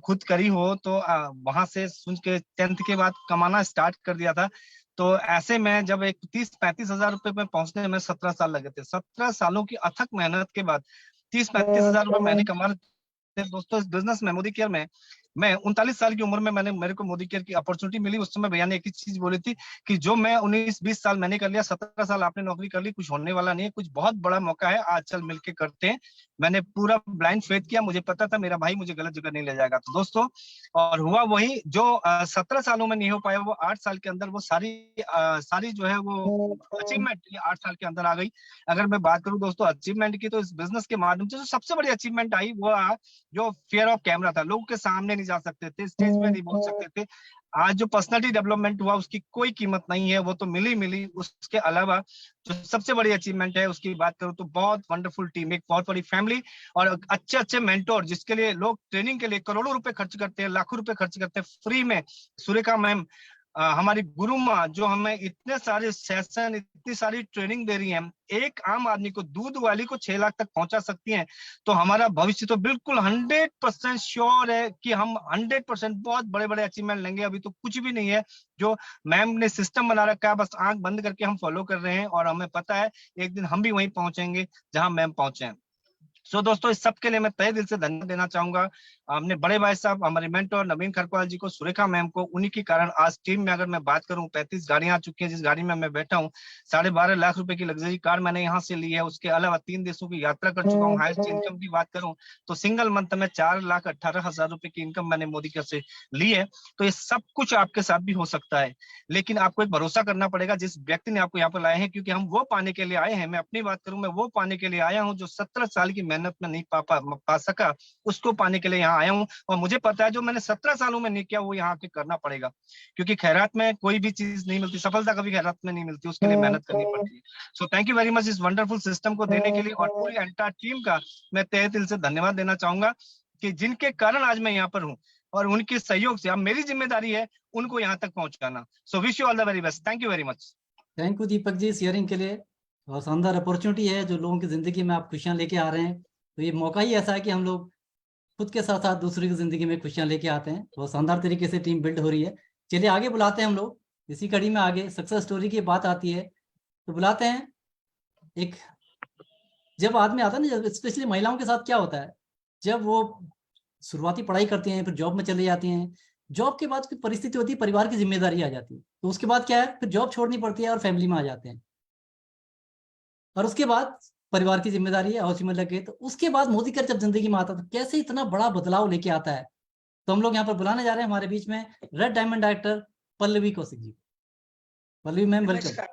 खुद करी हो, तो वहां से सुन के 10th के बाद कमाना स्टार्ट कर दिया था। तो ऐसे में जब एक 30-35 हजार रुपए में पहुंचने में 17 साल लगे थे। 17 सालों की अथक मेहनत के बाद 30-35 हजार रुपए मैंने कमा दोस्तों इस बिजनेस में, मोदी केयर में। मैं 39 साल की उम्र में मेरे को मोदी केयर की अपॉर्चुनिटी मिली। उस समय भैया ने एक ही चीज बोली थी कि जो मैं 19-20 साल मैंने कर लिया, 17 साल आपने नौकरी कर ली, कुछ होने वाला नहीं है, कुछ बहुत बड़ा मौका है, आज चल मिलके करते हैं। मैंने पूरा ब्लाइंड फेथ किया, मुझे पता था मेरा भाई मुझे गलत जगह नहीं ले जाएगा। तो दोस्तों, और हुआ वही जो 17 सालों में नहीं हो पाया, वो 8 साल के अंदर वो सारी जो है वो अचीवमेंट 8 साल के अंदर आ गई। अगर मैं बात करूं दोस्तों अचीवमेंट की, तो इस बिजनेस के माध्यम से जो सबसे बड़ी अचीवमेंट आई वो जो फियर ऑफ कैमरा था। लोगों के सामने नहीं जा सकते थे, स्टेज पे नहीं बोल सकते थे। आज जो पर्सनालिटी डेवलपमेंट हुआ उसकी कोई कीमत नहीं है, वो तो मिली। उसके अलावा जो सबसे बड़ी अचीवमेंट है उसकी बात करूं तो बहुत वंडरफुल टीम, एक बहुत बड़ी फैमिली और अच्छे मेंटोर, जिसके लिए लोग ट्रेनिंग के लिए करोड़ों रुपए खर्च करते हैं, लाखों रुपए खर्च करते हैं फ्री में। सुरेखा मैम हमारी गुरु माँ, जो हमें इतने सारे सेशन, इतनी सारी ट्रेनिंग दे रही हैं, एक आम आदमी को, दूध वाली को 6 लाख तक पहुंचा सकती हैं। तो हमारा भविष्य तो बिल्कुल 100% श्योर है कि हम 100% बहुत बड़े बड़े अचीवमेंट लेंगे। अभी तो कुछ भी नहीं है, जो मैम ने सिस्टम बना रखा है, बस आंख बंद करके हम फॉलो कर रहे हैं और हमें पता है एक दिन हम भी वहीं पहुंचेंगे जहां मैम पहुंचे हैं। सो दोस्तों, इस सब के लिए मैं तहे दिल से धन्यवाद देना चाहूंगा हमने बड़े भाई साहब, हमारे मेंटोर नवीन खरकवाल जी को, सुरेखा मैम को। उन्हीं के कारण आज टीम में अगर मैं बात करूं 35 गाड़ियां आ चुकी हैं। जिस गाड़ी में मैं बैठा हूं 12.5 लाख रुपए की लग्जरी कार मैंने यहाँ से ली है। उसके अलावा 3 देशों की यात्रा कर चुका हूँ। हाईएस्ट इनकम की बात करूं तो सिंगल मंथ में 4,18,000 रुपए की इनकम मैंने मोदी केयर से ली है। तो ये सब कुछ आपके साथ भी हो सकता है, लेकिन आपको एक भरोसा करना पड़ेगा जिस व्यक्ति ने आपको यहाँ पर लाए हैं, क्योंकि हम वो पाने के लिए आए हैं। मैं अपनी बात करूं, मैं वो पाने के लिए आया हूँ जो 17 साल की मेहनत में नहीं पा सका, उसको पाने के लिए यहाँ आया हूँ। और मुझे पता है जो मैंने 17 सालों में नहीं किया वो यहाँ आके करना पड़ेगा, क्योंकि खैरात में कोई भी चीज नहीं मिलती, सफलता कभी खैरात में नहीं मिलती, उसके लिए मेहनत करनी पड़ती है। So thank you very much इस वंडरफुल सिस्टम को देने के लिए, और पूरी एंटायर टीम का मैं तहे दिल से धन्यवाद देना चाहूंगा कि जिनके कारण आज मैं यहाँ पर हूँ और उनके सहयोग से अब मेरी जिम्मेदारी है उनको यहाँ तक पहुंचाना। So wish you all the very best. Thank you very much. Thank you Deepak ji sharing के लिए। और शानदार अपॉर्चुनिटी है जो लोगों की जिंदगी में आप खुशियां लेके आ रहे हैं। तो ये मौका ही ऐसा है कि हम लोग खुद के साथ साथ दूसरी की जिंदगी में खुशियां लेके आते हैं। तो शानदार तरीके से टीम बिल्ड हो रही है। चलिए आगे बुलाते हैं हम लोग, इसी कड़ी में आगे सक्सेस स्टोरी की बात आती है तो बुलाते हैं एक, जब आदमी आता है ना, स्पेशली महिलाओं के साथ क्या होता है, जब वो शुरुआती पढ़ाई करती हैं, फिर जॉब में चली जाती हैं, जॉब के बाद परिस्थिति होती है परिवार की जिम्मेदारी आ जाती है, तो उसके बाद क्या है, फिर जॉब छोड़नी पड़ती है और फैमिली में आ जाते हैं, और उसके बाद परिवार की जिम्मेदारी है, हाउस में लगे। तो उसके बाद मोदी केयर जब जिंदगी में आता है तो कैसे इतना बड़ा बदलाव लेके आता है। तो हम लोग यहाँ पर बुलाने जा रहे हैं हमारे बीच में red diamond director Pallavi Kaushik ji. Pallavi ma'am welcome. नमस्कार,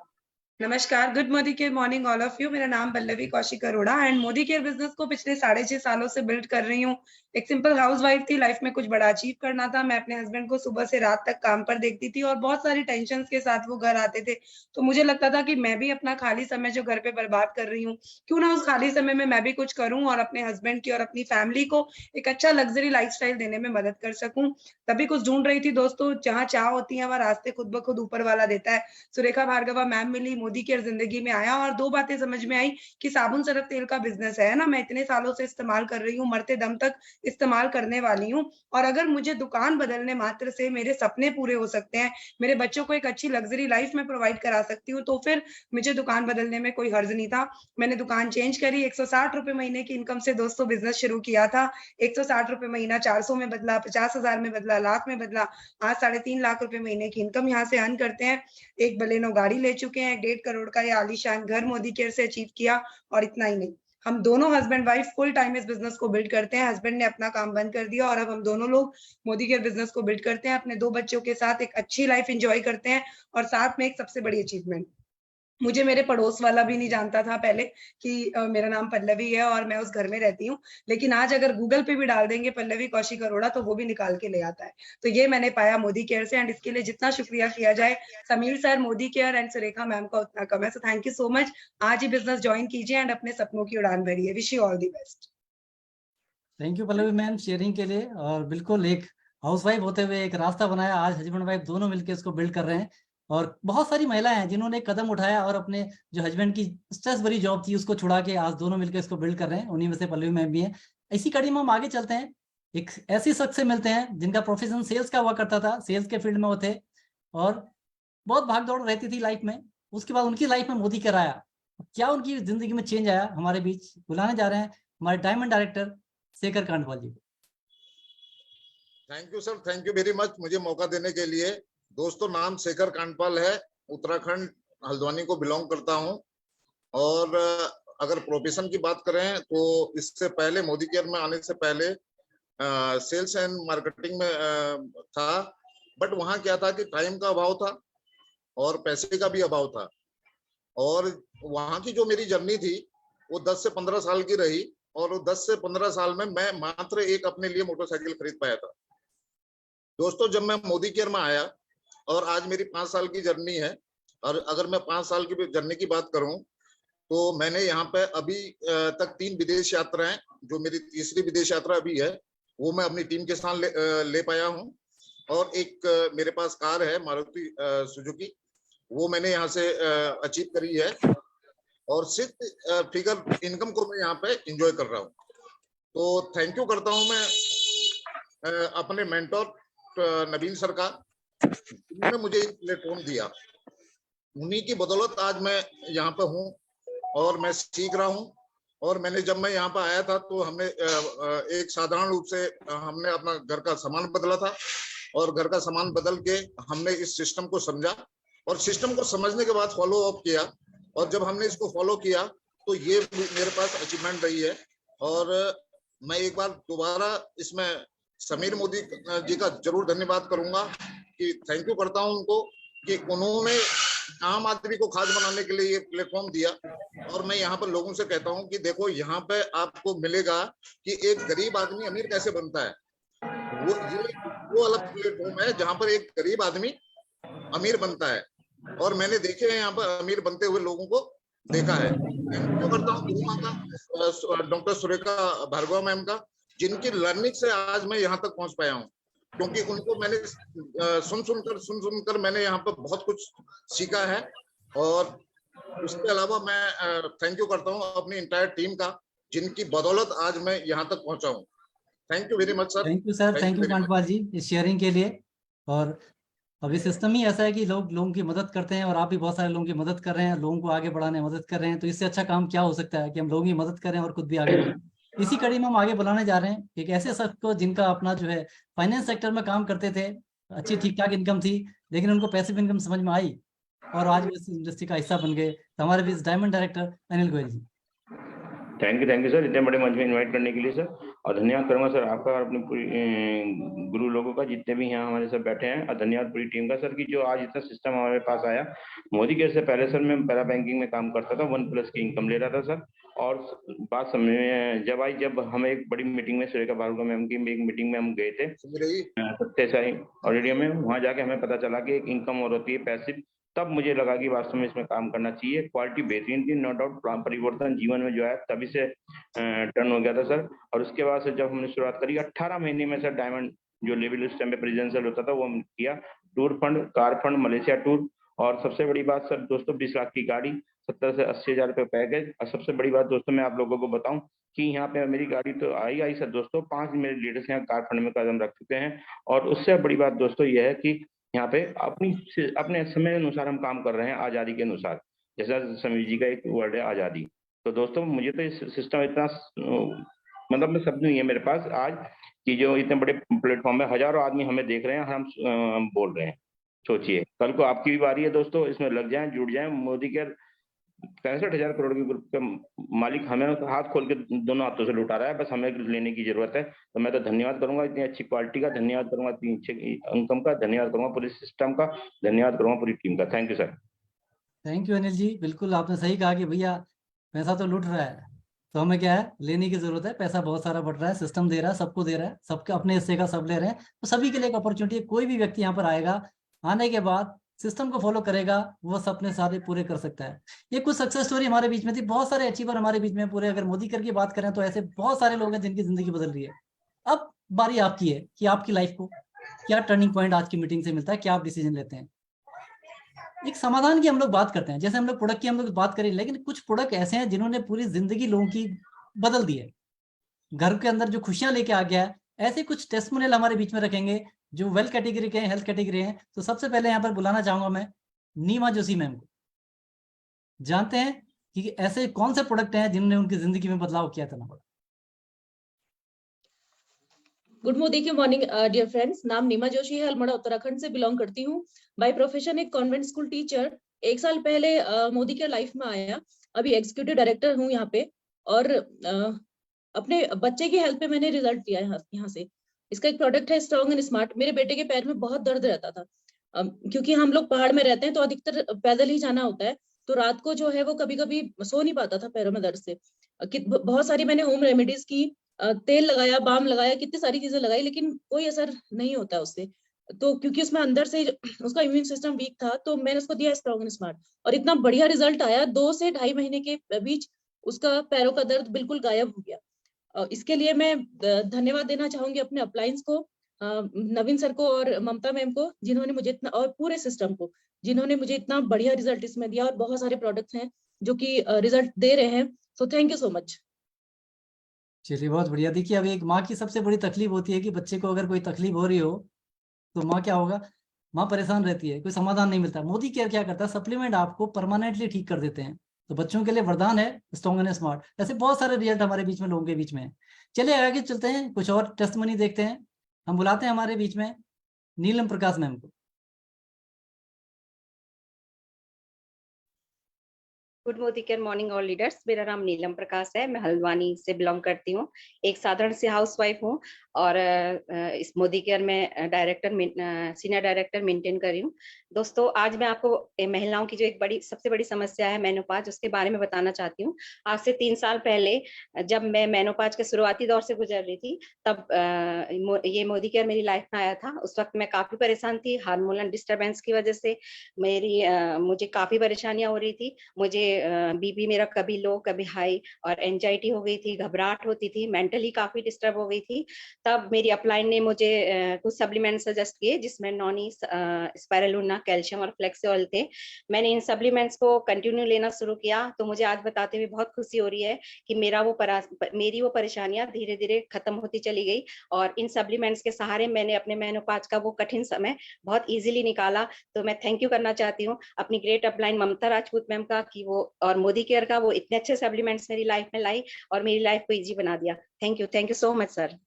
नमस्कार, good Modicare morning all of you. मेरा नाम Pallavi Kaushik Arora and Modicare business को पिछले 6.5 सालों से बिल्ड कर रही हूँ। एक सिंपल हाउसवाइफ थी, लाइफ में कुछ बड़ा अचीव करना था। मैं अपने हस्बैंड को सुबह से रात तक काम पर देखती थी और बहुत सारी टेंशन्स के साथ वो घर आते थे। तो मुझे लगता था कि मैं भी अपना खाली समय जो घर पे बर्बाद कर रही हूँ, क्यों ना उस खाली समय में मैं भी कुछ करूँ और अपने हस्बैंड की और अपनी फैमिली को एक अच्छा लग्जरी लाइफस्टाइल देने में मदद कर सकूं। तभी कुछ ढूंढ रही थी दोस्तों, जहाँ चाह होती है वहाँ रास्ते खुद ब खुद ऊपर वाला देता है। सुरेखा भार्गवा मैम मिली, मोदी केयर जिंदगी में आया और 2 बातें समझ में आई कि साबुन सरफ तेल का बिजनेस है ना, मैं इतने सालों से इस्तेमाल कर रही हूँ, मरते दम तक इस्तेमाल करने वाली हूँ। और अगर मुझे दुकान बदलने मात्र से मेरे सपने पूरे हो सकते हैं, मेरे बच्चों को एक अच्छी लग्जरी लाइफ में प्रोवाइड करा सकती हूँ, तो फिर मुझे दुकान बदलने में कोई हर्ज नहीं था। मैंने दुकान चेंज करी, 160 रुपए महीने की इनकम से दोस्तों बिजनेस शुरू किया था। 160 रुपए महीना 400 में बदला, 50,000 में बदला, लाख में बदला। आज 3.5 लाख रुपए महीने की इनकम यहाँ से अर्न करते हैं। एक बलेनो गाड़ी ले चुके हैं, 1.5 करोड़ का ये आलीशान घर मोदी केयर से अचीव किया। और इतना ही नहीं, हम दोनों हस्बैंड वाइफ फुल टाइम इस बिजनेस को बिल्ड करते हैं। हस्बैंड ने अपना काम बंद कर दिया और अब हम दोनों लोग मोदी केयर बिजनेस को बिल्ड करते हैं। अपने 2 बच्चों के साथ एक अच्छी लाइफ एंजॉय करते हैं और साथ में एक सबसे बड़ी अचीवमेंट, मुझे मेरे पड़ोस वाला भी नहीं जानता था पहले कि मेरा नाम पल्लवी है और मैं उस घर में रहती हूँ। लेकिन आज अगर गूगल पे भी डाल देंगे पल्लवी कौशिक अरोड़ा तो वो भी निकाल के ले आता है। तो ये मैंने पाया मोदी केयर से एंड इसके लिए जितना शुक्रिया किया जाए Sameer sir, Modi care and Surekha ma'am का उतना कम है। So thank you so much. आज ही बिजनेस ज्वाइन कीजिए एंड अपने सपनों की उड़ान भरिए। Wish you all the best. Thank you Pallavi ma'am sharing के लिए। और बिल्कुल एक हाउसवाइफ होते हुए एक रास्ता बनाया, आज हस्बैंड वाइफ दोनों मिलकर इसको बिल्ड कर रहे हैं। और बहुत सारी महिलाएं हैं जिन्होंने एक कदम उठाया और अपने जो हस्बैंड की स्ट्रेस भरी जॉब थी उसको छुड़ा के आज दोनों मिलकर इसको बिल्ड कर रहे हैं। उन्हीं में से पल्लवी मैम भी हैं। इसी कड़ी में हम आगे चलते हैं। एक ऐसी शख्स से मिलते हैं जिनका प्रोफेशन सेल्स का हुआ करता था, सेल्स के फील्ड में वो थे और बहुत भाग दौड़ रहती थी लाइफ में। उसके बाद उनकी लाइफ में मोदी केयर आया। क्या उनकी जिंदगी में चेंज आया, हमारे बीच बुलाने जा रहे हैं हमारे diamond director Shekhar Kandpal ji. Thank you sir, thank you very much मुझे मौका देने के लिए। दोस्तों, नाम शेखर कांडपाल है, उत्तराखंड हल्द्वानी को बिलोंग करता हूं। और अगर प्रोफेशन की बात करें तो इससे पहले मोदी केयर में आने से पहले सेल्स एंड मार्केटिंग में था। बट वहां क्या था कि टाइम का अभाव था और पैसे का भी अभाव था। और वहां की जो मेरी जर्नी थी वो 10 से 15 साल की रही और 10 से 15 साल में मैं मात्र एक अपने लिए मोटरसाइकिल खरीद पाया था। दोस्तों, जब मैं मोदी केयर में आया और आज मेरी 5 साल की जर्नी है, और अगर मैं 5 साल की जर्नी की बात करूं तो मैंने यहाँ पे अभी तक 3 विदेश यात्राएं, जो मेरी तीसरी विदेश यात्रा अभी है, वो मैं अपनी टीम के साथ ले पाया हूँ। और एक मेरे पास कार है मारुति सुजुकी, वो मैंने यहाँ से अचीव करी है। और सिर्फ फिगर इनकम को मैं यहाँ पे एंजॉय कर रहा हूँ। तो थैंक यू करता हूँ मैं अपने मेंटोर नवीन सर का, उन्होंने मुझे एक प्लेटफॉर्म दिया। उन्हीं की बदौलत आज मैं यहाँ पे हूँ और मैं सीख रहा हूँ। और मैंने जब मैं यहाँ पे आया था तो हमने एक साधारण रूप से हमने अपना घर का सामान बदला था और घर का सामान बदल के हमने इस सिस्टम को समझा और सिस्टम को समझने के बाद फॉलो अप किया। और जब हमने इसको फॉलो किया तो ये मेरे पास अचीवमेंट रही है। और मैं एक बार दोबारा इसमें समीर मोदी जी का जरूर धन्यवाद करूंगा कि थैंक यू करता हूं उनको कि उन्होंने आम आदमी को खास बनाने के लिए ये प्लेटफॉर्म दिया। और मैं यहाँ पर लोगों से कहता हूँ कि देखो, यहाँ पे आपको मिलेगा कि एक गरीब आदमी अमीर कैसे बनता है। वो अलग प्लेटफॉर्म है जहाँ पर एक गरीब आदमी अमीर बनता है। और मैंने देखे हैं यहाँ पर अमीर बनते हुए लोगों को देखा है। मैं करता हूँ गुरु माता डॉक्टर सुरेखा भार्गवा मैम का, जिनकी लर्निंग से आज मैं यहाँ तक पहुंच पाया हूँ। क्योंकि उनको मैंने सुन सुनकर मैंने यहाँ पर बहुत कुछ सीखा है। और उसके अलावा मैं थैंक यू करता हूँ अपनी इंटायर टीम का, जिनकी बदौलत आज मैं यहाँ तक पहुंचा हूँ। Thank you very much sir. Thank you sir, thank you Kandpal ji इस शेयरिंग के लिए। और अभी सिस्टम ही ऐसा है कि लोगों की मदद करते हैं और आप भी बहुत सारे लोगों की मदद कर रहे हैं, लोगों को आगे बढ़ाने में मदद कर रहे हैं। तो इससे अच्छा काम क्या हो सकता है कि हम लोगों की मदद करें और खुद भी आगे बढ़ें। इसी कड़ी में हम आगे बुलाने जा रहे हैं एक ऐसे शख्स को जिनका अपना जो है फाइनेंस सेक्टर में काम करते थे, अच्छी ठीक ठाक इनकम थी, लेकिन उनको पैसिव इनकम समझ में आई और आज वो इस इंडस्ट्री का हिस्सा बन गए। तो हमारे बीच diamond director Anil Goyal ji. Thank you sir, इतने बड़े मंच में इनवाइट करने के लिए सर। और धन्यवाद करूंगा सर आपका और अपनी पूरी गुरु लोगों का, जितने भी यहाँ हमारे साथ बैठे हैं। और धन्यवाद पूरी टीम का सर कि जो आज इतना सिस्टम हमारे पास आया। मोदी केयर से पहले सर मैं पैरा बैंकिंग में काम करता था, 1+ की इनकम ले रहा था सर। और बात समझ में जब हम एक बड़ी मीटिंग में सुरेखा भार्गव मैम की एक मीटिंग में हम गए थे सत्य साई ऑडिटोरियम में, वहां जाके हमें पता चला कि एक इनकम और होती है पैसिव। तब मुझे लगा कि वास्तव में इसमें काम करना चाहिए। क्वालिटी बेहतरीन थी, नो डाउट। परिवर्तन जीवन में जो है तभी से टर्न हो गया था सर। और उसके बाद से जब हमने शुरुआत करी 18 महीने में सर डायमंड जो लेवल उस टाइम पे प्रेजेंशियल होता था वो हम किया। Tour fund, car fund, Malaysia tour. और सबसे बड़ी बात सर दोस्तों, 20 लाख की गाड़ी, 70 से 80 हजार रुपये पैकेज। और सबसे बड़ी बात दोस्तों मैं आप लोगों को बताऊं कि यहाँ पे मेरी गाड़ी तो आई सर दोस्तों, 5 मेरे लीडर्स यहाँ कार फंड में कदम रख चुके हैं। और उससे बड़ी बात दोस्तों यह है कि यहाँ पे अपने समय अनुसार हम काम कर रहे हैं, आजादी के अनुसार। जैसा समीर जी का एक वर्ड है आजादी। तो दोस्तों मुझे तो इस सिस्टम इतना मतलब में शब्द नहीं है मेरे पास आज कि जो इतने बड़े प्लेटफॉर्म में हजारों आदमी हमें देख रहे हैं, हम बोल रहे हैं। सोचिए कल को आपकी भी बारी है दोस्तों, इसमें लग जाएं, जुड़ जाएं। मोदी केयर 65,000 करोड़ के ग्रुप का मालिक हमें हाथ खोल के दोनों हाथों से लुटा रहा है, बस हमें लेने की जरूरत है। तो मैं तो धन्यवाद करूंगा इतनी अच्छी क्वालिटी का, धन्यवाद करूंगा इतनी अच्छी इनकम का, धन्यवाद करूंगा पूरे सिस्टम का, धन्यवाद करूंगा पूरी टीम का। Thank you sir. Thank you Anil ji, बिल्कुल आपने सही कहा कि भैया पैसा तो लूट रहा है, तो हमें क्या है लेने की जरूरत है। पैसा बहुत सारा बढ़ रहा है, सिस्टम दे रहा है, सबको दे रहा है, सबके अपने हिस्से का सब ले रहे हैं। तो सभी के लिए एक अपॉर्चुनिटी है। कोई भी व्यक्ति यहाँ पर आएगा, आने के बाद सिस्टम को फॉलो करेगा, वो सपने सारे पूरे कर सकता है। ये कुछ सक्सेस स्टोरी हमारे बीच में थी, बहुत सारे अचीवर हमारे बीच में पूरे। अगर मोदी केयर की बात करें तो ऐसे बहुत सारे लोग हैं जिनकी जिंदगी बदल रही है। अब बारी आपकी है कि आपकी लाइफ को क्या टर्निंग पॉइंट आज की मीटिंग से मिलता है, क्या आप डिसीजन लेते हैं। एक समाधान की हम लोग बात करते हैं, जैसे हम लोग प्रोडक्ट की हम लोग बात करें, लेकिन कुछ प्रोडक्ट ऐसे हैं जिन्होंने पूरी जिंदगी लोगों की बदल दी है, घर के अंदर जो खुशियां लेके आ गया है। ऐसे कुछ टेस्टिमोनियल हमारे बीच में रखेंगे जो वेल कैटेगरी के हैं, हेल्थ कैटेगरी हैं। तो सबसे पहले यहाँ पर बुलाना चाहूंगा मैं नीमा जोशी मैम को। जानते हैं कि ऐसे कौन से प्रोडक्ट हैं जिन्होंने उनकी जिंदगी में बदलाव किया था। Good morning dear friends. नाम नीमा जोशी है, अल्मोड़ा उत्तराखंड से बिलोंग करती हूँ। बाय प्रोफेशन एक कॉन्वेंट स्कूल टीचर। 1 साल पहले मोदी केयर लाइफ में आया, अभी एग्जीक्यूटिव डायरेक्टर हूँ यहाँ पे। और अपने बच्चे की हेल्थ पे मैंने रिजल्ट लिया है यहाँ से। इसका एक प्रोडक्ट है स्ट्रॉन्ग एंड स्मार्ट। मेरे बेटे के पैर में बहुत दर्द रहता था, क्योंकि हम लोग पहाड़ में रहते हैं तो अधिकतर पैदल ही जाना होता है। तो रात को जो है वो कभी कभी सो नहीं पाता था पैरों में दर्द से। बहुत सारी मैंने होम रेमेडीज की, तेल लगाया, बाम लगाया, कितनी सारी चीजें लगाई, लेकिन कोई असर नहीं होता उससे। तो क्योंकि उसमें अंदर से उसका इम्यून सिस्टम वीक था, तो मैंने उसको दिया स्ट्रॉन्ग एंड स्मार्ट और इतना बढ़िया रिजल्ट आया। 2 से 2.5 महीने के बीच उसका पैरों का दर्द बिल्कुल गायब हो गया। इसके लिए मैं धन्यवाद देना चाहूंगी अपने अपलायंस को, नवीन सर को और ममता मैम को, जिन्होंने मुझे इतना, और पूरे सिस्टम को, जिन्होंने मुझे इतना बढ़िया रिजल्ट इसमें दिया। और बहुत सारे प्रोडक्ट्स हैं जो कि रिजल्ट दे रहे हैं। So thank you so much. चलिए बहुत बढ़िया। देखिए अब एक माँ की सबसे बड़ी तकलीफ होती है कि बच्चे को अगर कोई तकलीफ हो रही हो तो माँ क्या होगा, माँ परेशान रहती है, कोई समाधान नहीं मिलता। मोदी केयर क्या करता है, सप्लीमेंट आपको परमानेंटली ठीक कर देते हैं। तो बच्चों के लिए वरदान है स्ट्रॉन्ग एंड स्मार्ट। ऐसे बहुत सारे रिजल्ट हमारे बीच में, लोगों के बीच में है। चलिए आगे चलते हैं, कुछ और टेस्टमनी देखते हैं। हम बुलाते हैं हमारे बीच में नीलम प्रकाश मैम को। Good Modicare morning all leaders. मेरा नाम नीलम प्रकाश है, मैं हल्द्वानी से बिलोंग करती हूँ। एक साधारण सी हाउसवाइफ हूँ और इस मोदी केयर में सीनियर डायरेक्टर मेंटेन कर रही हूँ। दोस्तों आज मैं आपको महिलाओं की जो एक सबसे बड़ी समस्या है मेनोपाज, उसके बारे में बताना चाहती हूँ। आज से 3 साल पहले जब मैं मेनोपाज के शुरुआती दौर से गुजर रही थी, तब ये मोदी केयर मेरी लाइफ में आया था। उस वक्त मैं काफी परेशान थी, हार्मोनल डिस्टर्बेंस की वजह से मुझे काफी परेशानियां हो रही थी। मुझे बीपी मेरा कभी लो कभी हाई और एंजाइटी हो गई थी, घबराहट होती थी, मेंटली काफी डिस्टर्ब हो गई थी। तब मेरी अपलाइन ने मुझे कुछ सप्लीमेंट सजेस्ट किए, जिसमें नॉनी, स्पाइरुलिना, कैल्शियम और फ्लेक्सी ऑयल थे। मैंने इन सप्लीमेंट्स को कंटिन्यू लेना शुरू किया। तो मुझे आज बताते हुए बहुत खुशी हो रही है कि मेरी वो परेशानियां धीरे धीरे खत्म होती चली गई और इन सप्लीमेंट्स के सहारे मैंने अपने मेनोपाज का वो कठिन समय बहुत इजीली निकाला। तो मैं थैंक यू करना चाहती हूँ अपनी ग्रेट अपलाइन ममता राजपूत मैम का कि वो और मोदी केयर का, वो इतने अच्छे सप्लीमेंट्स मेरी लाइफ में लाई और मेरी लाइफ को इजी बना दिया। Thank you so much sir.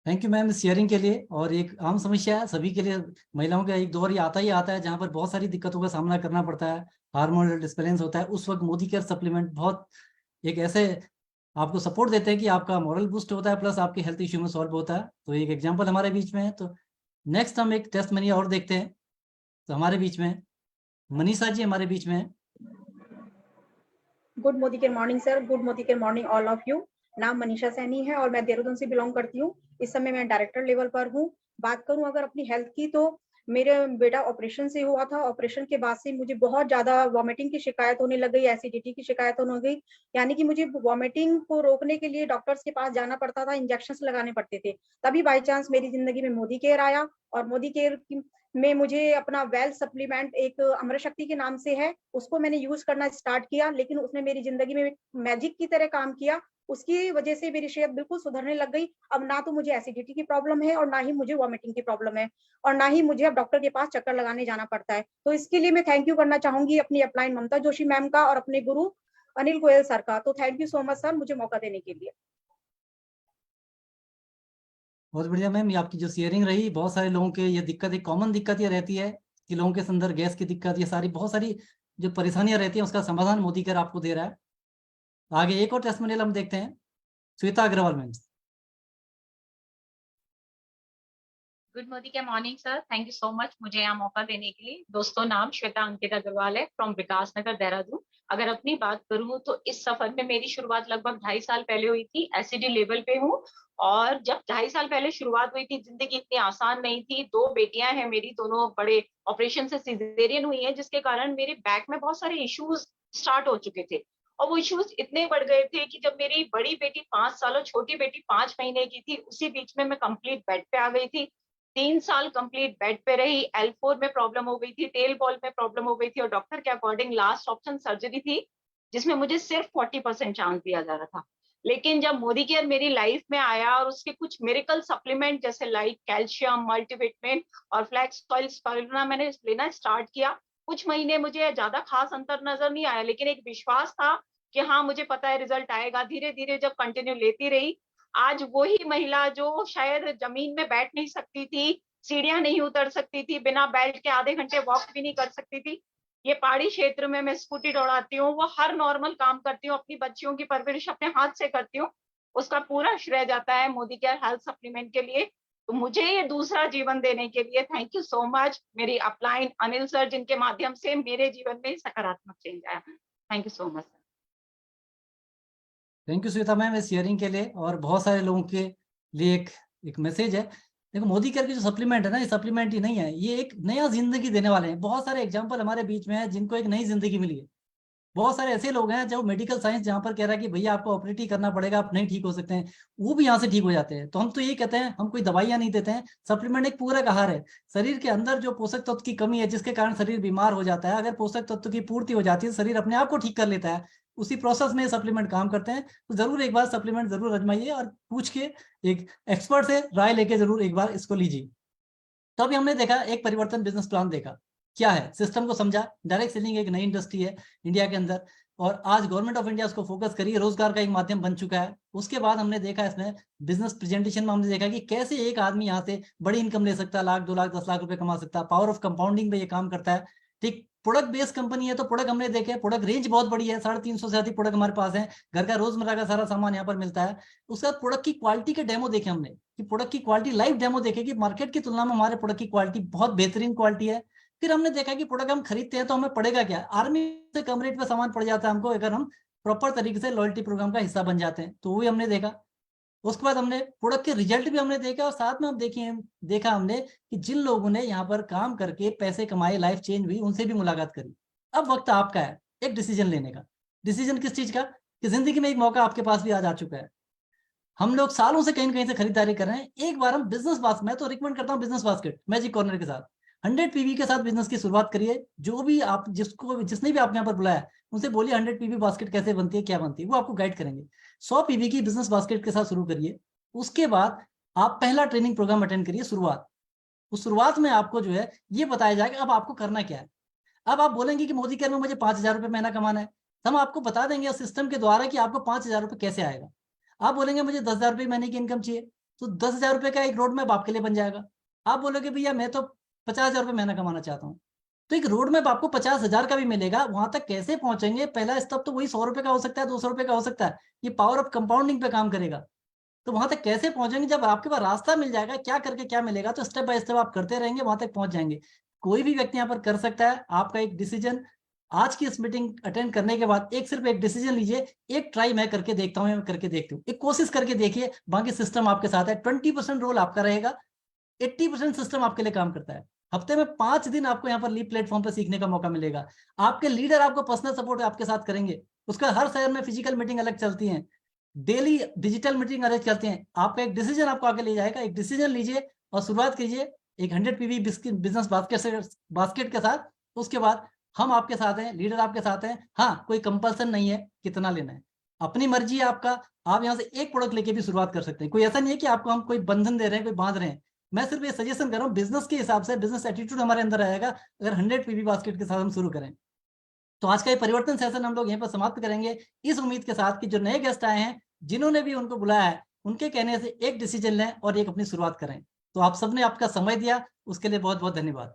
Thank you ma'am sharing के लिए। और एक आम समस्या है सभी के लिए, महिलाओं का एक दौर ही आता है जहां पर बहुत सारी दिक्कतों का सामना करना पड़ता है, हार्मोनल डिस्बैलेंस होता है। उस वक्त मोदी केयर सप्लीमेंट बहुत एक ऐसे आपको सपोर्ट देते हैं कि आपका मॉरल बूस्ट होता है, प्लस आपके हेल्थ इश्यू में सॉल्व होता है। तो एक एग्जांपल हमारे बीच में है। तो नेक्स्ट हम एक टेस्टमनी और देखते हैं। तो हमारे बीच में मनीषा जी हमारे बीच में है। गुड मोदी के मॉर्निंग सर, गुड मोदी के मॉर्निंग ऑल ऑफ यू। नाम मनीषा सैनी है और मैं देहरादून से बिलोंग करती हूँ। इस समय मैं डायरेक्टर लेवल पर हूँ। बात करूँ अगर अपनी हेल्थ की, तो मेरे बेटा ऑपरेशन से हुआ था। ऑपरेशन के बाद से मुझे बहुत ज्यादा वॉमिटिंग की शिकायत होने लग गई, एसिडिटी की शिकायत होने लग गई। यानी कि मुझे वॉमिटिंग को रोकने के लिए डॉक्टर्स के पास जाना पड़ता था, इंजेक्शन लगाने पड़ते थे। तभी बाई चांस मेरी जिंदगी में मोदी केयर आया और मोदी केयर में मुझे अपना वेल्थ सप्लीमेंट एक अमृत शक्ति के नाम से है, उसको मैंने यूज करना स्टार्ट किया। लेकिन उसने मेरी जिंदगी में मैजिक की तरह काम किया। उसकी वजह से मेरी सेहत बिल्कुल सुधरने लग गई। अब ना तो मुझे एसिडिटी की प्रॉब्लम है और ना ही मुझे वॉमिटिंग की प्रॉब्लम है और ना ही मुझे अब डॉक्टर के पास चक्कर लगाने जाना पड़ता है। तो इसके लिए मैं थैंक यू करना चाहूंगी अपनी अपलाइन ममता जोशी मैम का और अपने गुरु अनिल गोयल सर का। तो thank you so much sir, मुझे मौका देने के लिए। बहुत बढ़िया मैम, ये आपकी जो शेयरिंग रही, बहुत सारे लोगों के ये दिक्कत, एक कॉमन दिक्कत ये रहती है कि लोगों के अंदर गैस की दिक्कत, ये सारी बहुत सारी जो परेशानियां रहती हैं उसका समाधान मोदी केयर आपको दे रहा है। आगे एक और टेस्टमनियल हम देखते हैं, श्वेता अग्रवाल मैम। गुड मोदी के morning sir, thank you so much मुझे यहाँ मौका देने के लिए। दोस्तों, नाम श्वेता अंकित अग्रवाल है, फ्रॉम विकास नगर देहरादून। अगर अपनी बात करूँ तो इस सफर में मेरी शुरुआत लगभग 2.5 साल पहले हुई थी। एसईडी लेवल पे हूँ और जब 2.5 साल पहले शुरुआत हुई थी, जिंदगी इतनी आसान नहीं थी। 2 बेटियां हैं मेरी, दोनों बड़े ऑपरेशन से सिजेरियन हुई हैं, जिसके कारण मेरे बैक में बहुत सारे इश्यूज स्टार्ट हो चुके थे और वो इश्यूज इतने बढ़ गए थे कि जब मेरी बड़ी बेटी 5 साल और छोटी बेटी 5 महीने की थी, उसी बीच में मैं कंप्लीट बेड पे आ गई थी। 3 साल कंप्लीट बेड पे रही। L4 में प्रॉब्लम हो गई थी, टेल बॉल में प्रॉब्लम हो गई थी और डॉक्टर के अकॉर्डिंग लास्ट ऑप्शन सर्जरी थी, जिसमें मुझे सिर्फ 40% चांस दिया जा रहा था। लेकिन जब मोदी केयर मेरी लाइफ में आया और उसके कुछ मिरेकल सप्लीमेंट जैसे लाइक कैल्शियम, मल्टीविटामिन और फ्लैक्स ऑयल स्पाइरुलिना मैंने लेना स्टार्ट किया, कुछ महीने मुझे ज्यादा खास अंतर नजर नहीं आया, लेकिन एक विश्वास था कि हाँ मुझे पता है रिजल्ट आएगा। धीरे धीरे जब कंटिन्यू लेती रही, आज वही महिला जो शायद जमीन में बैठ नहीं सकती थी, सीढ़ियां नहीं उतर सकती थी, बिना बेल्ट के आधे घंटे वॉक भी नहीं कर सकती थी, ये पहाड़ी क्षेत्र में मैं स्कूटी दौड़ाती हूँ, वो हर नॉर्मल काम करती हूँ, अपनी बच्चियों की परवरिश अपने हाथ से करती हूँ, उसका पूरा श्रेय जाता है मोदी केयर हेल्थ सप्लीमेंट के लिए। तो मुझे ये दूसरा जीवन देने के लिए थैंक यू सो मच मेरी अपलाइन अनिल सर, जिनके माध्यम से मेरे जीवन में सकारात्मक चेंज आया। Thank you so much. Thank you Shweta ma'am इस शेयरिंग के लिए। और बहुत सारे लोगों के लिए एक मैसेज है। देखो, मोदी केयर की जो सप्लीमेंट है ना, ये सप्लीमेंट ही नहीं है, ये एक नया जिंदगी देने वाले हैं। बहुत सारे एग्जांपल हमारे बीच में है जिनको एक नई जिंदगी मिली है। बहुत सारे ऐसे लोग हैं जो मेडिकल साइंस जहाँ पर कह रहा है कि भैया आपको ऑपरेट ही करना पड़ेगा, आप नहीं ठीक हो सकते हैं, वो भी यहाँ से ठीक हो जाते हैं। तो हम तो ये कहते हैं, हम कोई दवाइयाँ नहीं देते हैं, सप्लीमेंट एक पूरक आहार है। शरीर के अंदर जो पोषक तत्व की कमी है, जिसके कारण शरीर बीमार हो जाता है, अगर पोषक तत्व की पूर्ति हो जाती है, शरीर अपने आप को ठीक कर लेता है। उसी प्रोसेस में सप्लीमेंट काम करते हैं। तो जरूर एक बार सप्लीमेंट जरूर आजमाइए और पूछ के एक एक्सपर्ट से राय लेके जरूर एक बार इसको लीजिए। तो अभी हमने देखा एक परिवर्तन बिजनेस प्लान देखा, क्या है, सिस्टम को समझा। डायरेक्ट सेलिंग एक नई इंडस्ट्री है इंडिया के अंदर और आज गवर्नमेंट ऑफ इंडिया उसको फोकस करिए, रोजगार का एक माध्यम बन चुका है। उसके बाद हमने देखा इसमें बिजनेस प्रेजेंटेशन में हमने देखा कि कैसे एक आदमी यहाँ से बड़ी इनकम ले सकता है, 1 लाख 2 लाख 10 लाख रुपए कमा सकता है। पावर ऑफ कंपाउंडिंग में ये काम करता है। ठीक, प्रोडक्ट बेस्ड कंपनी है तो प्रोडक्ट हमने देखे, प्रोडक्ट रेंज बहुत बड़ी है, 350 से अधिक प्रोडक्ट हमारे पास है। घर का रोजमर्रा का सारा सामान यहाँ पर मिलता है। उसके बाद प्रोडक्ट की क्वालिटी के डेमो देखे हमने कि प्रोडक्ट की क्वालिटी लाइव डेमो देखे कि मार्केट की तुलना में हमारे प्रोडक्ट की क्वालिटी बहुत बेहतरीन क्वालिटी है। फिर हमने देखा कि प्रोडक्ट हम खरीदते हैं तो हमें पड़ेगा क्या, आर्मी से कम रेट पे सामान पड़ जाता है हमको अगर हम प्रॉपर तरीके से लॉयल्टी प्रोग्राम का हिस्सा बन जाते हैं। तो वो भी हमने देखा। उसके बाद हमने प्रोडक्ट के रिजल्ट भी हमने देखा और साथ में हम देखा हमने कि जिन लोगों ने यहाँ पर काम करके पैसे कमाए, लाइफ चेंज हुई, उनसे भी मुलाकात करी। अब वक्त आपका है एक डिसीजन लेने का। डिसीजन किस चीज का, कि जिंदगी में एक मौका आपके पास भी आज आ चुका है। हम लोग सालों से कहीं न कहीं से खरीदारी कर रहे हैं, एक बार हम बिजनेस बास्केट, मैं तो रिकमेंड करता हूँ बिजनेस बास्केट मैजिक कॉर्नर के साथ 100 पीवी के साथ बिजनेस की शुरुआत करिए। जो भी आप जिसने भी आपने यहाँ पर बुलाया उनसे बोलिए 100 पीवी बास्केट कैसे बनती है, क्या बनती है, वो आपको गाइड करेंगे। 100 पीवी की बिजनेस बास्केट के साथ शुरू करिए। उसके बाद आप पहला ट्रेनिंग प्रोग्राम अटेंड करिए शुरुआत। उस शुरुआत में आपको जो है ये बताया जाएगा अब आपको करना क्या है। अब आप बोलेंगे कि मोदी केयर में मुझे 5,000 रुपये महीना कमाना है, तो हम आपको बता देंगे सिस्टम के द्वारा कि आपको 5,000 रुपये कैसे आएगा। आप बोलेंगे मुझे 10,000 रुपये महीने की इनकम चाहिए, तो 10,000 रुपये का एक रोड मैप आपके लिए बन जाएगा। आप बोलोगे भैया मैं तो 50,000 रुपये महीना कमाना चाहता हूँ, तो एक रोड मैप आपको 50,000 का भी मिलेगा, वहां तक कैसे पहुंचेंगे, पहला स्टेप तो वही 100 रुपए का हो सकता है, 200 रुपए का हो सकता है, ये पावर ऑफ कंपाउंडिंग पे काम करेगा। तो वहां तक कैसे पहुंचेंगे, जब आपके पास रास्ता मिल जाएगा क्या करके क्या मिलेगा, तो स्टेप बाय स्टेप आप करते रहेंगे, वहां तक पहुंच जाएंगे। कोई भी व्यक्ति यहाँ पर कर सकता है। आपका एक डिसीजन आज की इस मीटिंग अटेंड करने के बाद सिर्फ एक डिसीजन लीजिए, एक ट्राई मैं करके देखता हूँ, मैं करके देखती हूँ, एक कोशिश करके देखिए, बाकी सिस्टम आपके साथ है। 20% रोल आपका रहेगा, 80% सिस्टम आपके लिए काम करता है। हफ्ते में 5 दिन आपको यहाँ पर लीप प्लेटफॉर्म पर सीखने का मौका मिलेगा। आपके लीडर आपको पर्सनल सपोर्ट आपके साथ करेंगे, उसका हर शहर में फिजिकल मीटिंग अलग चलती है, डेली डिजिटल मीटिंग अरेंज करते हैं। आपका एक डिसीजन आपको आगे ले जाएगा, एक डिसीजन लीजिए और शुरुआत कीजिए एक 100 PV बिजनेस बास्केट के साथ। उसके बाद हम आपके साथ हैं, लीडर आपके साथ हैं। हाँ, कोई कंपल्सन नहीं है कितना लेना है, अपनी मर्जी है आपका। आप यहाँ से एक प्रोडक्ट लेके भी शुरुआत कर सकते हैं, कोई ऐसा नहीं है कि आपको हम कोई बंधन दे रहे हैं, कोई बांध रहे हैं। मैं सिर्फ ये सजेशन कर रहा हूँ, बिजनेस के हिसाब से, बिजनेस एटीट्यूड हमारे अंदर आएगा अगर 100 PV बास्केट के साथ हम शुरू करें। तो आज का ये परिवर्तन सेशन हम लोग यहीं पर समाप्त करेंगे, इस उम्मीद के साथ कि जो नए गेस्ट आए हैं, जिन्होंने भी उनको बुलाया है, उनके कहने से एक डिसीजन लें और एक अपनी शुरुआत करें। तो आप सबने आपका समय दिया, उसके लिए बहुत बहुत धन्यवाद।